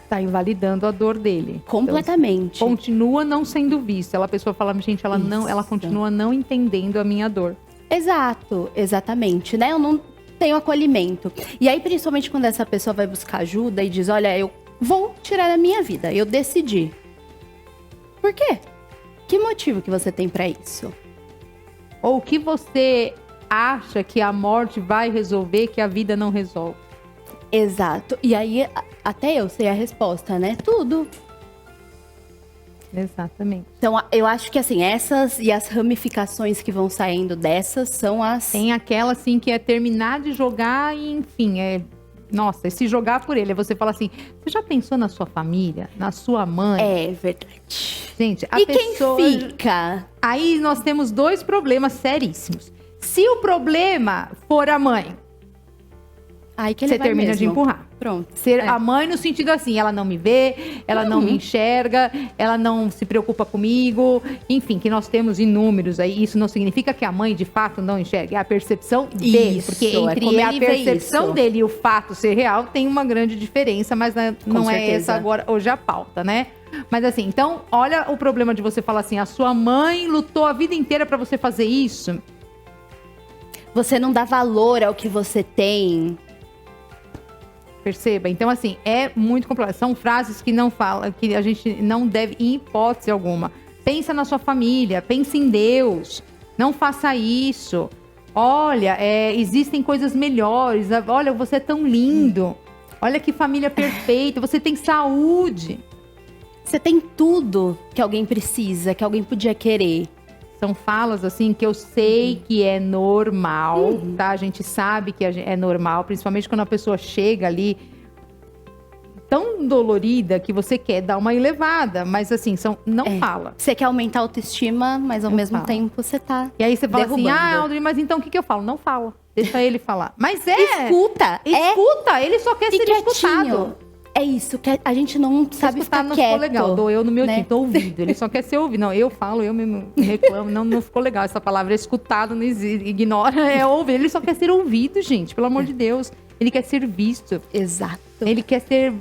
Tá invalidando a dor dele. Completamente. Então, continua não sendo vista. A pessoa fala, gente, ela continua não entendendo a minha dor. Exato, exatamente, né? Eu não tenho acolhimento. E aí, principalmente quando essa pessoa vai buscar ajuda e diz, olha, eu vou tirar a minha vida, eu decidi. Por quê? Que motivo que você tem pra isso? Ou o que você acha que a morte vai resolver que a vida não resolve? Exato. E aí, até eu sei a resposta, né? Tudo. Exatamente. Então, eu acho que assim, essas e as ramificações que vão saindo dessas são as... Tem aquela assim que é terminar de jogar e enfim, nossa, se jogar por ele. Você fala assim, você já pensou na sua família? Na sua mãe? É verdade. Gente, a pessoa... quem fica? Aí nós temos dois problemas seríssimos. Se o problema for a mãe, Aí que ele você vai termina mesmo. de empurrar. Pronto. Ser a mãe no sentido assim, ela não me vê, ela não me enxerga, ela não se preocupa comigo. Enfim, que nós temos inúmeros aí. Isso não significa que a mãe, de fato, não enxerga. É a percepção dele. Isso, Porque é entre como a ele vê percepção isso. dele e o fato ser real, tem uma grande diferença. Mas não é certeza. essa agora, hoje a pauta, né? Mas assim, então, olha o problema de você falar assim, a sua mãe lutou a vida inteira pra você fazer isso. Você não dá valor ao que você tem. Perceba? Então, assim, é muito complexo. São frases que não falam, que a gente não deve, em hipótese alguma. Pensa na sua família, pense em Deus. Não faça isso. Olha, existem coisas melhores. Olha, você é tão lindo. Olha que família perfeita. Você tem saúde. Você tem tudo que alguém precisa, que alguém podia querer. São falas, assim, que eu sei que é normal, tá? A gente sabe que é normal, principalmente quando a pessoa chega ali tão dolorida que você quer dar uma elevada. Mas, assim, não fala. Você quer aumentar a autoestima, mas ao mesmo tempo você tá E aí você fala assim, derrubando. Audrey, mas então o que eu falo? Não fala. Deixa ele falar. Mas Escuta. Escuta, ele só quer ser quietinho. escutado. É isso, que a gente não sabe Escutar ficar não quieto. ficou legal, doeu no meu né? tinto, ouvido. Ele só quer ser ouvido. Não, eu falo, eu mesmo reclamo, não ficou legal. Essa palavra escutado, não existe, ignora, é ouvir. Ele só quer ser ouvido, gente, pelo amor de Deus. Ele quer ser visto. Exato. Ele quer ser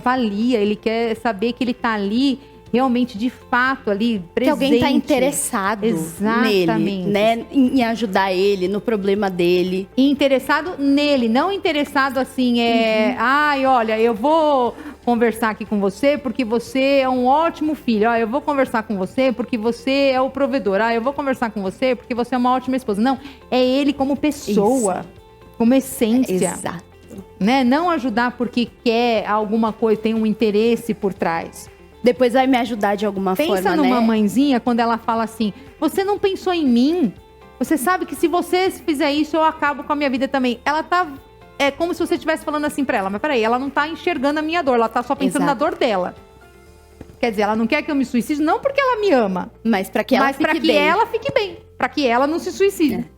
valia, ele quer saber que ele tá ali, realmente, de fato, ali, presente. Que alguém tá interessado Exatamente. nele, né? Em ajudar ele, no problema dele. E interessado nele, não interessado assim, ai, olha, eu vou conversar aqui com você porque você é um ótimo filho. Eu vou conversar com você porque você é o provedor. Eu vou conversar com você porque você é uma ótima esposa. Não, é ele como pessoa, como essência. Exato. Né? Não ajudar porque quer alguma coisa, tem um interesse por trás. Depois vai me ajudar de alguma forma, né? Pensa numa mãezinha quando ela fala assim, você não pensou em mim? Você sabe que se você fizer isso, eu acabo com a minha vida também. Ela tá... É como se você estivesse falando assim pra ela. Mas peraí, ela não tá enxergando a minha dor. Ela tá só pensando na dor dela. Quer dizer, ela não quer que eu me suicide, não porque ela me ama. Mas pra que ela fique bem. ela fique bem. Pra que ela não se suicide.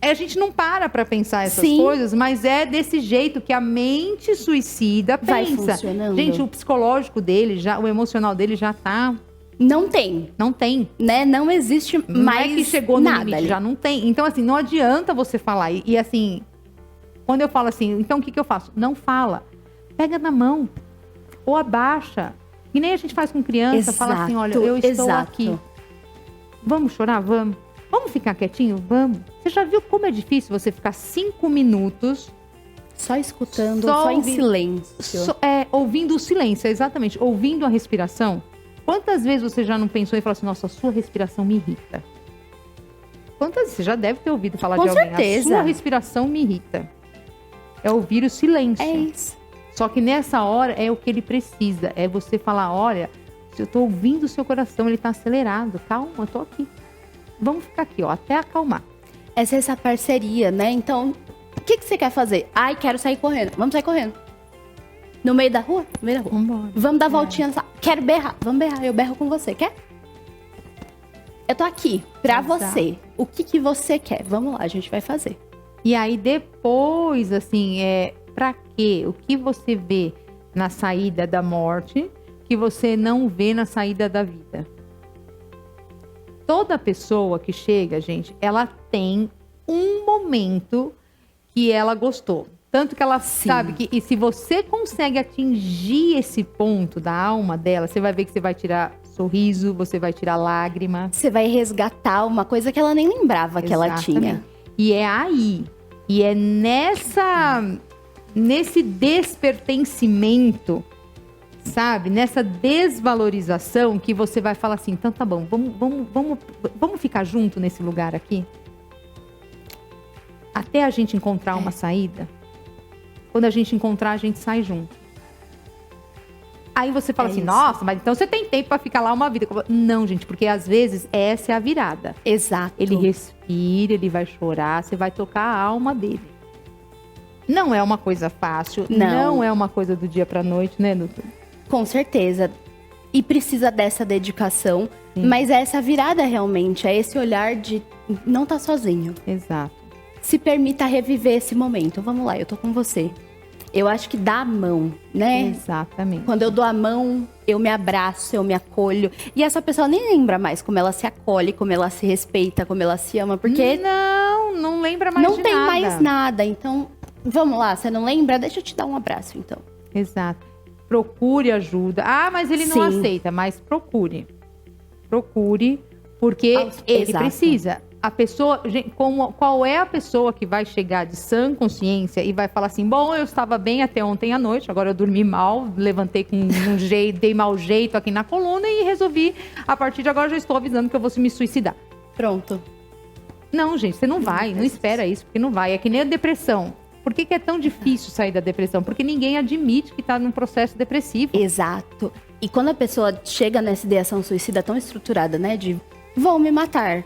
A gente não para pensar essas coisas, mas é desse jeito que a mente suicida pensa. Vai funcionando. Gente, o psicológico dele, o emocional dele já tá... Não tem. Não tem. Né? Não existe mais não é que chegou no nada limite, ali. já não tem. Então, assim, não adianta você falar. E assim, quando eu falo assim, então o que eu faço? Não fala. Pega na mão. Ou abaixa. E nem a gente faz com criança. Fala assim, olha, eu estou aqui. Vamos chorar? Vamos. Vamos ficar quietinho? Vamos. Você já viu como é difícil você ficar 5 minutos... Só escutando, só em silêncio. Ouvindo o silêncio, exatamente. Ouvindo a respiração. Quantas vezes você já não pensou e falou assim, nossa, a sua respiração me irrita? Quantas vezes? Você já deve ter ouvido falar de alguém. Certeza. A sua respiração me irrita. É ouvir o silêncio. É isso. Só que nessa hora é o que ele precisa. É você falar, olha, eu tô ouvindo o seu coração, ele tá acelerado. Calma, eu tô aqui. Vamos ficar aqui, ó, até acalmar. Essa parceria, né? Então, o que você quer fazer? Ai, quero sair correndo. Vamos sair correndo. No meio da rua? No meio da rua. Vambora. Vamos dar voltinha. Quero berrar. Vamos berrar. Eu berro com você. Quer? Eu tô aqui pra você. O que você quer? Vamos lá, a gente vai fazer. E aí depois, assim, pra quê? O que você vê na saída da morte que você não vê na saída da vida? Toda pessoa que chega, gente, ela tem um momento que ela gostou. Tanto que ela sabe que... E se você consegue atingir esse ponto da alma dela, você vai ver que você vai tirar sorriso, você vai tirar lágrima. Você vai resgatar uma coisa que ela nem lembrava que ela tinha. E é aí. E é nesse despertencimento, sabe? Nessa desvalorização que você vai falar assim, então tá bom, vamos ficar junto nesse lugar aqui? Até a gente encontrar uma saída. Quando a gente encontrar, a gente sai junto. Aí você fala assim, isso. nossa, mas então você tem tempo pra ficar lá uma vida. Não, gente, porque às vezes essa é a virada. Exato. Ele respira, ele vai chorar, você vai tocar a alma dele. Não é uma coisa fácil, não é uma coisa do dia pra noite, né, doutor? Com certeza. E precisa dessa dedicação, mas é essa virada realmente, é esse olhar de não tá sozinho. Exato. se permita reviver esse momento. Vamos lá, eu tô com você. Eu acho que dá a mão, né? Exatamente. Quando eu dou a mão, eu me abraço, eu me acolho. E essa pessoa nem lembra mais como ela se acolhe, como ela se respeita, como ela se ama, porque... Não lembra mais de nada. Não tem mais nada. Então, vamos lá, você não lembra? Deixa eu te dar um abraço, então. Exato. Procure ajuda. Ah, mas ele não aceita. Mas procure. Procure, porque ele precisa. A pessoa, gente, qual é a pessoa que vai chegar de sã consciência e vai falar assim, bom, eu estava bem até ontem à noite, agora eu dormi mal, levantei com um jeito, dei mau jeito aqui na coluna e resolvi, a partir de agora já estou avisando que eu vou me suicidar. Pronto. Não, gente, você não vai, não espera isso, porque não vai. É que nem a depressão. Por que é tão difícil sair da depressão? Porque ninguém admite que está num processo depressivo. Exato. E quando a pessoa chega nessa ideação suicida tão estruturada, né, de vou me matar,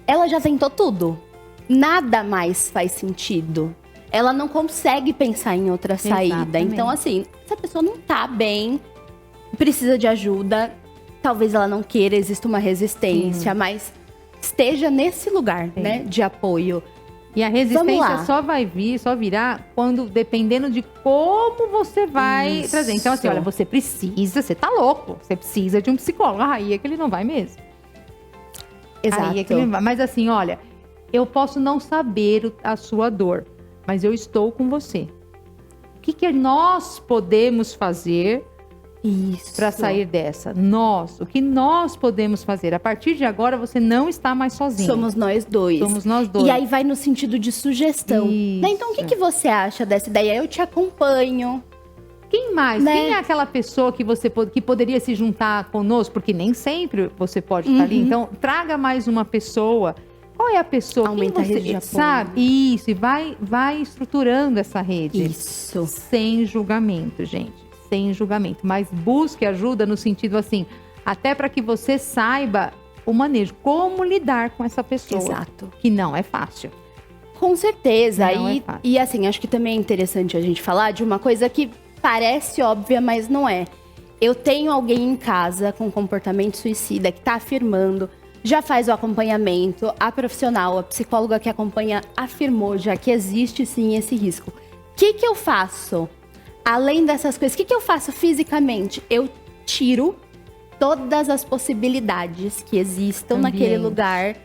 ela já tentou tudo. Nada mais faz sentido. Ela não consegue pensar em outra saída. Exatamente. Então, assim, essa pessoa não tá bem, precisa de ajuda, talvez ela não queira, exista uma resistência, mas esteja nesse lugar, né, de apoio. E a resistência só vai vir, só virá quando, dependendo de como você vai trazer. Então, assim, olha, você tá louco, você precisa de um psicólogo. Aí é que ele não vai mesmo. Exato. Aí é que ele vai. Mas assim, olha, eu posso não saber a sua dor, mas eu estou com você. O que nós podemos fazer para sair dessa? O que nós podemos fazer? A partir de agora, você não está mais sozinho. Somos nós dois. E aí vai no sentido de sugestão. Né? Então, o que você acha dessa ideia? Eu te acompanho. Quem mais? Né? Quem é aquela pessoa que poderia se juntar conosco? Porque nem sempre você pode estar ali. Então, traga mais uma pessoa. Qual é a pessoa? Aumenta a rede de apoio. Sabe? Isso, e vai estruturando essa rede. Isso. Sem julgamento, gente. Sem julgamento. Mas busque ajuda no sentido assim, até para que você saiba o manejo. Como lidar com essa pessoa. Exato. Que não é fácil. Com certeza. E assim, acho que também é interessante a gente falar de uma coisa que parece óbvia, mas não é. Eu tenho alguém em casa com comportamento suicida que tá afirmando, já faz o acompanhamento, a profissional, a psicóloga que acompanha afirmou já que existe sim esse risco. O que eu faço? Além dessas coisas, o que eu faço fisicamente? Eu tiro todas as possibilidades que existam naquele lugar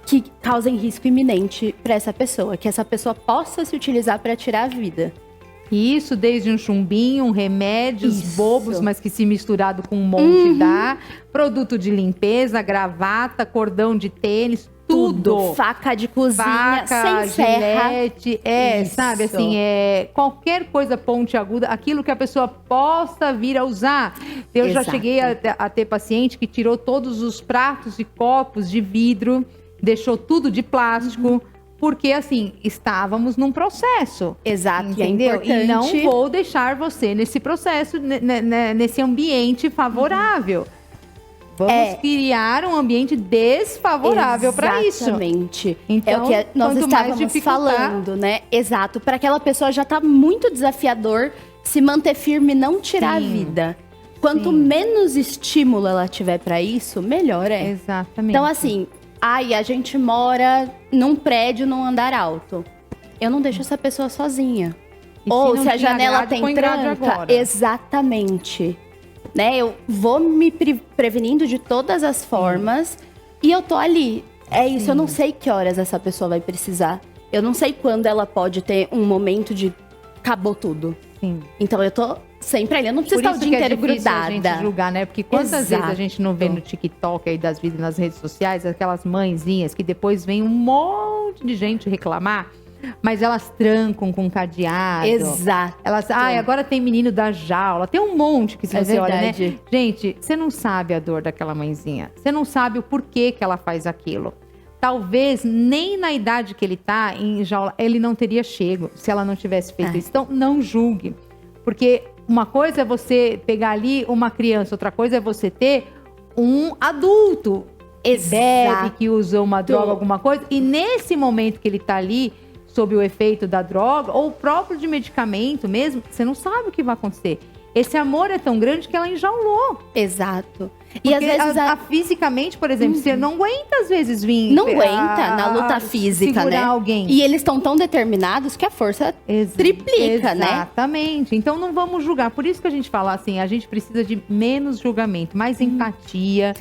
que causem risco iminente para essa pessoa, que essa pessoa possa se utilizar para tirar a vida. Isso, desde um chumbinho, remédios bobos, mas que se misturado com um monte dá. Produto de limpeza, gravata, cordão de tênis, tudo. Faca de cozinha, sem serra. Gilete, sabe, assim, qualquer coisa pontiaguda, aquilo que a pessoa possa vir a usar. Eu já cheguei a ter paciente que tirou todos os pratos e copos de vidro, deixou tudo de plástico. Porque, assim, estávamos num processo. Exato, entendeu? E não vou deixar você nesse processo, nesse ambiente favorável. Vamos criar um ambiente desfavorável para isso. Exatamente. Então, é o que nós estávamos falando, né? Exato. Para aquela pessoa já tá muito desafiador se manter firme e não tirar a vida. Quanto menos estímulo ela tiver para isso, melhor é. Exatamente. Então, assim... a gente mora num prédio num andar alto. Eu não deixo essa pessoa sozinha. Ou se a janela tem tranca. Exatamente. Né? Eu vou me prevenindo de todas as formas e eu tô ali. É isso, eu não sei que horas essa pessoa vai precisar. Eu não sei quando ela pode ter um momento de acabou tudo. Então eu tô sempre ali, eu não preciso estar o dia inteiro grudada. A gente julgar, né? Porque quantas vezes a gente não vê no TikTok aí das vidas nas redes sociais, aquelas mãezinhas que depois vem um monte de gente reclamar, mas elas trancam com cadeado. Exato. Elas, agora tem menino da jaula, tem um monte que você olha, né? Gente, você não sabe a dor daquela mãezinha. Você não sabe o porquê que ela faz aquilo. Talvez nem na idade que ele tá em jaula, ele não teria chego se ela não tivesse feito isso. Então, não julgue. Porque uma coisa é você pegar ali uma criança, outra coisa é você ter um adulto que bebe, que usa uma droga, alguma coisa. E nesse momento que ele tá ali, sob o efeito da droga, ou próprio de medicamento mesmo, você não sabe o que vai acontecer. esse amor é tão grande que ela enjaulou. Exato. Porque e às vezes fisicamente, por exemplo, você não aguenta às vezes vir... Não aguenta na luta física, né? Alguém. E eles estão tão determinados que a força triplica, né? Exatamente. Então não vamos julgar. Por isso que a gente fala assim, a gente precisa de menos julgamento, mais empatia.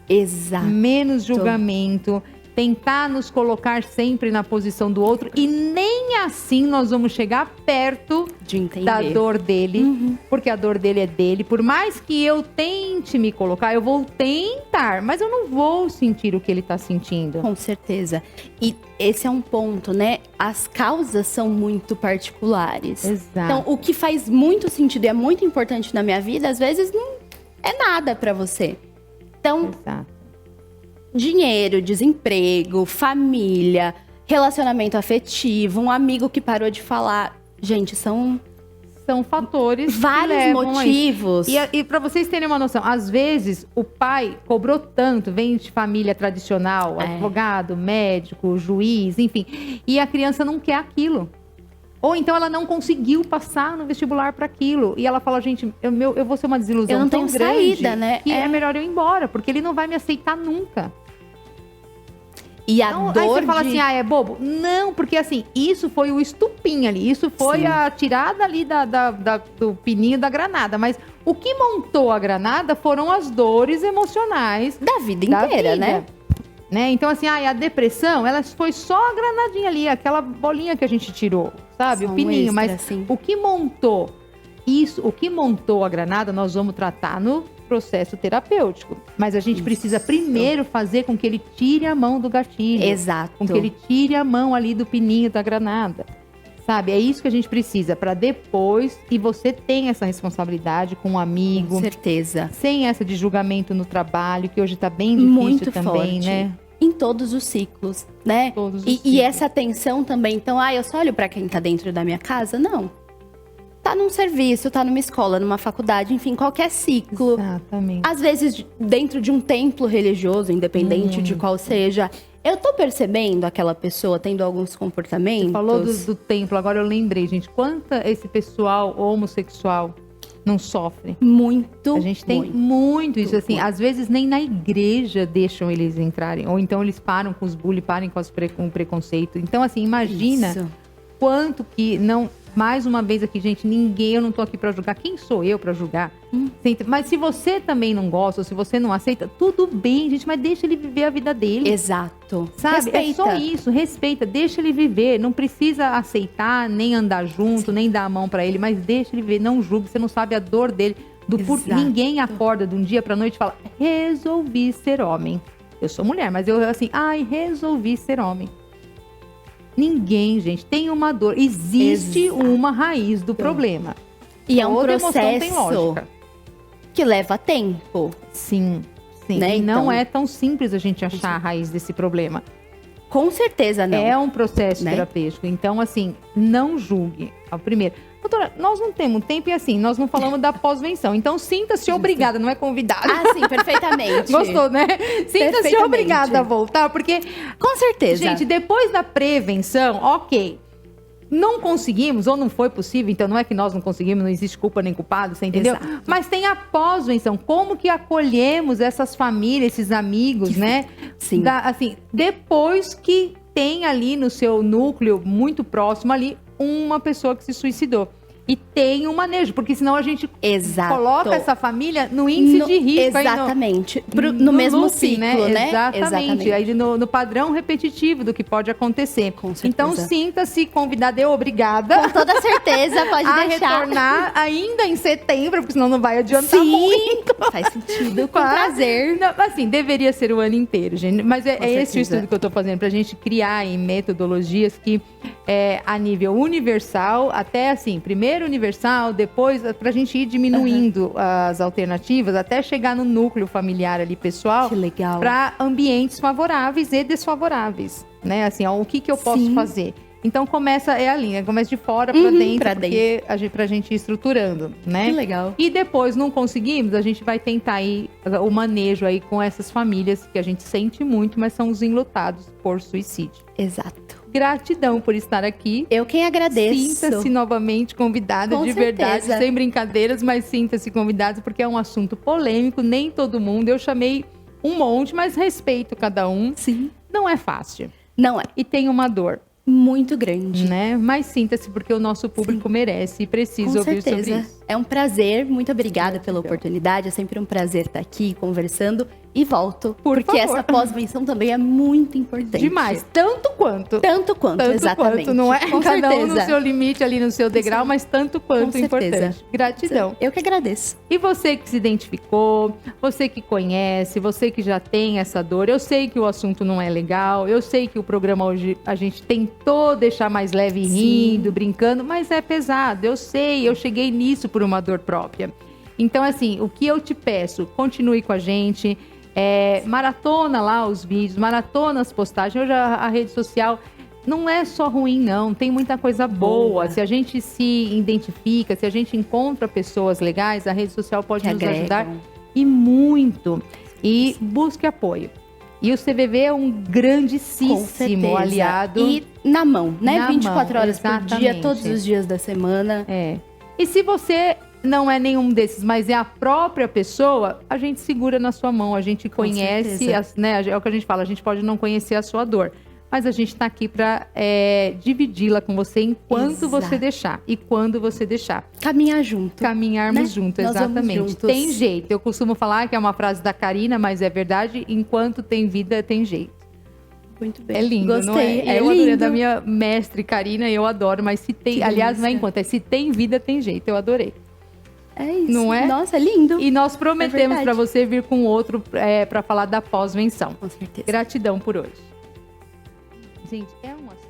Exato. Menos julgamento. Tentar nos colocar sempre na posição do outro. E nem assim nós vamos chegar perto da dor dele. Porque a dor dele é dele. Por mais que eu tente me colocar, eu vou tentar. Mas eu não vou sentir o que ele tá sentindo. Com certeza. E esse é um ponto, né? As causas são muito particulares. Exato. Então, o que faz muito sentido e é muito importante na minha vida, às vezes não é nada pra você. Então... Exato. Dinheiro, desemprego, família, relacionamento afetivo, um amigo que parou de falar. Gente, são fatores. Vários motivos. E para vocês terem uma noção, às vezes o pai cobrou tanto, vem de família tradicional, advogado, médico, juiz, enfim, e a criança não quer aquilo. Ou então ela não conseguiu passar no vestibular para aquilo. E ela fala, gente, eu vou ser uma desilusão eu não tão tenho grande saída, né? Que é melhor eu ir embora, porque ele não vai me aceitar nunca. E a então, dor aí você fala assim, é bobo? Não, porque assim, isso foi o estupim ali. Isso foi a tirada ali do pininho da granada. Mas o que montou a granada foram as dores emocionais da vida inteira, né? Então, assim, a depressão, ela foi só a granadinha ali, aquela bolinha que a gente tirou, sabe? Só o pininho. extra, mas sim. O que montou isso, o que montou a granada, nós vamos tratar no processo terapêutico. Mas a gente precisa primeiro fazer com que ele tire a mão do gatilho. Exato. Com que ele tire a mão ali do pininho da granada. Sabe? É isso que a gente precisa para depois, e você tem essa responsabilidade com um amigo. Com certeza. Sem essa de julgamento no trabalho, que hoje tá bem difícil muito também, forte. né? Em todos os ciclos, né? Todos os e essa tensão também. Então, eu só olho para quem tá dentro da minha casa? Não. Tá num serviço, tá numa escola, numa faculdade, enfim, qualquer ciclo. Exatamente. Às vezes, dentro de um templo religioso, independente de qual seja, eu tô percebendo aquela pessoa tendo alguns comportamentos. Você falou do templo, agora eu lembrei, gente, quanta esse pessoal homossexual não sofre. Muito. A gente tem muito isso, assim, às vezes nem na igreja deixam eles entrarem, ou então eles param com os bullying, param com o preconceito. Então, assim, imagina quanto que não... Mais uma vez aqui, gente, eu não tô aqui pra julgar. Quem sou eu pra julgar? Mas se você também não gosta, ou se você não aceita, tudo bem, gente, mas deixa ele viver a vida dele. Exato. Sabe? Respeita. É só isso, respeita, deixa ele viver. Não precisa aceitar, nem andar junto, nem dar a mão pra ele, mas deixa ele viver, não julgue, você não sabe a dor dele. Ninguém acorda de um dia pra noite e fala, resolvi ser homem. Eu sou mulher, mas eu assim, resolvi ser homem. Ninguém, gente, tem uma dor. Existe uma raiz do problema. E é um Toda emoção tem processo lógica. que leva tempo. Sim. Né? E não Então, é tão simples a gente achar a raiz desse problema. Com certeza não. É um processo né? terapêutico. Então, assim, não julgue. Primeiro, doutora, nós não temos tempo e assim, nós não falamos da pós-venção. Então, sinta-se obrigada, não é convidada. Sim, perfeitamente. Gostou, né? Sinta-se obrigada a voltar, porque... Com certeza. Gente, depois da prevenção, ok. Não conseguimos, ou não foi possível, então não é que nós não conseguimos, não existe culpa nem culpado, você entendeu? Exato. Mas tem a pós-venção, como que acolhemos essas famílias, esses amigos, né? Sim. Assim, depois que tem ali no seu núcleo muito próximo ali, uma pessoa que se suicidou. E tem um manejo, porque senão a gente coloca essa família no índice de risco. Exatamente. No mesmo looping, ciclo, né? Exatamente. Aí no padrão repetitivo do que pode acontecer. Com certeza. Então, sinta-se convidada, obrigada. Com toda certeza, pode a deixar. retornar ainda em setembro, porque senão não vai adiantar muito. Faz sentido, com prazer. Não, assim, deveria ser o ano inteiro, gente. Mas é esse o certeza. estudo que eu tô fazendo, pra gente criar aí metodologias que, a nível universal, até assim, primeiro universal, depois pra gente ir diminuindo as alternativas até chegar no núcleo familiar ali, pessoal. Que legal. Pra ambientes favoráveis e desfavoráveis, né? Assim, o que eu posso fazer? Então começa a linha, começa de fora pra dentro, porque pra gente ir estruturando, né? Que legal. E depois não conseguimos, a gente vai tentar aí o manejo aí com essas famílias que a gente sente muito, mas são os enlutados por suicídio. Exato. gratidão por estar aqui. Eu quem agradeço. Sinta-se novamente convidada, Com de certeza. verdade, sem brincadeiras, mas sinta-se convidada, porque é um assunto polêmico, nem todo mundo. Eu chamei um monte, mas respeito cada um. Sim. Não é fácil. Não é. E tem uma dor. Muito grande. Né? Mas sinta-se, porque o nosso público merece e precisa ouvir sobre isso. É um prazer, muito obrigada pela oportunidade. É sempre um prazer estar aqui conversando e volto. Porque essa pós-venção também é muito importante. Demais, tanto quanto. Tanto quanto, exatamente. Quanto, não é? Com Cada certeza. um no seu limite, ali no seu degrau, mas tanto quanto importante. Gratidão. Eu que agradeço. E você que se identificou, você que conhece, você que já tem essa dor, eu sei que o assunto não é legal, eu sei que o programa hoje a gente tentou deixar mais leve, rindo, brincando, mas é pesado, eu sei, eu cheguei nisso por uma dor própria. Então, assim, o que eu te peço, continue com a gente, maratona lá os vídeos, maratona as postagens. Hoje a rede social não é só ruim, não. Tem muita coisa boa. Se a gente se identifica, se a gente encontra pessoas legais, a rede social pode nos ajudar e muito. E busque apoio. E o CVV é um grandíssimo aliado. E na mão, né? Na 24 mão, horas por dia, todos os dias da semana. E se você não é nenhum desses, mas é a própria pessoa, a gente segura na sua mão, a gente conhece, né? É o que a gente fala, a gente pode não conhecer a sua dor, mas a gente tá aqui para dividi-la com você enquanto você deixar e quando você deixar. Caminhar junto. Caminharmos junto, exatamente. Tem jeito. Eu costumo falar que é uma frase da Karina, mas é verdade, enquanto tem vida, tem jeito. Muito bem. É lindo, Gostei. não é? Eu adorei, da minha mestre Karina, eu adoro, mas se tem, aliás, não é enquanto, se tem vida, tem jeito. Eu adorei. É isso. Não é? Nossa, é lindo. E nós prometemos para você vir com outro para falar da pós-venção. Com certeza. Gratidão por hoje. Gente, é um assunto.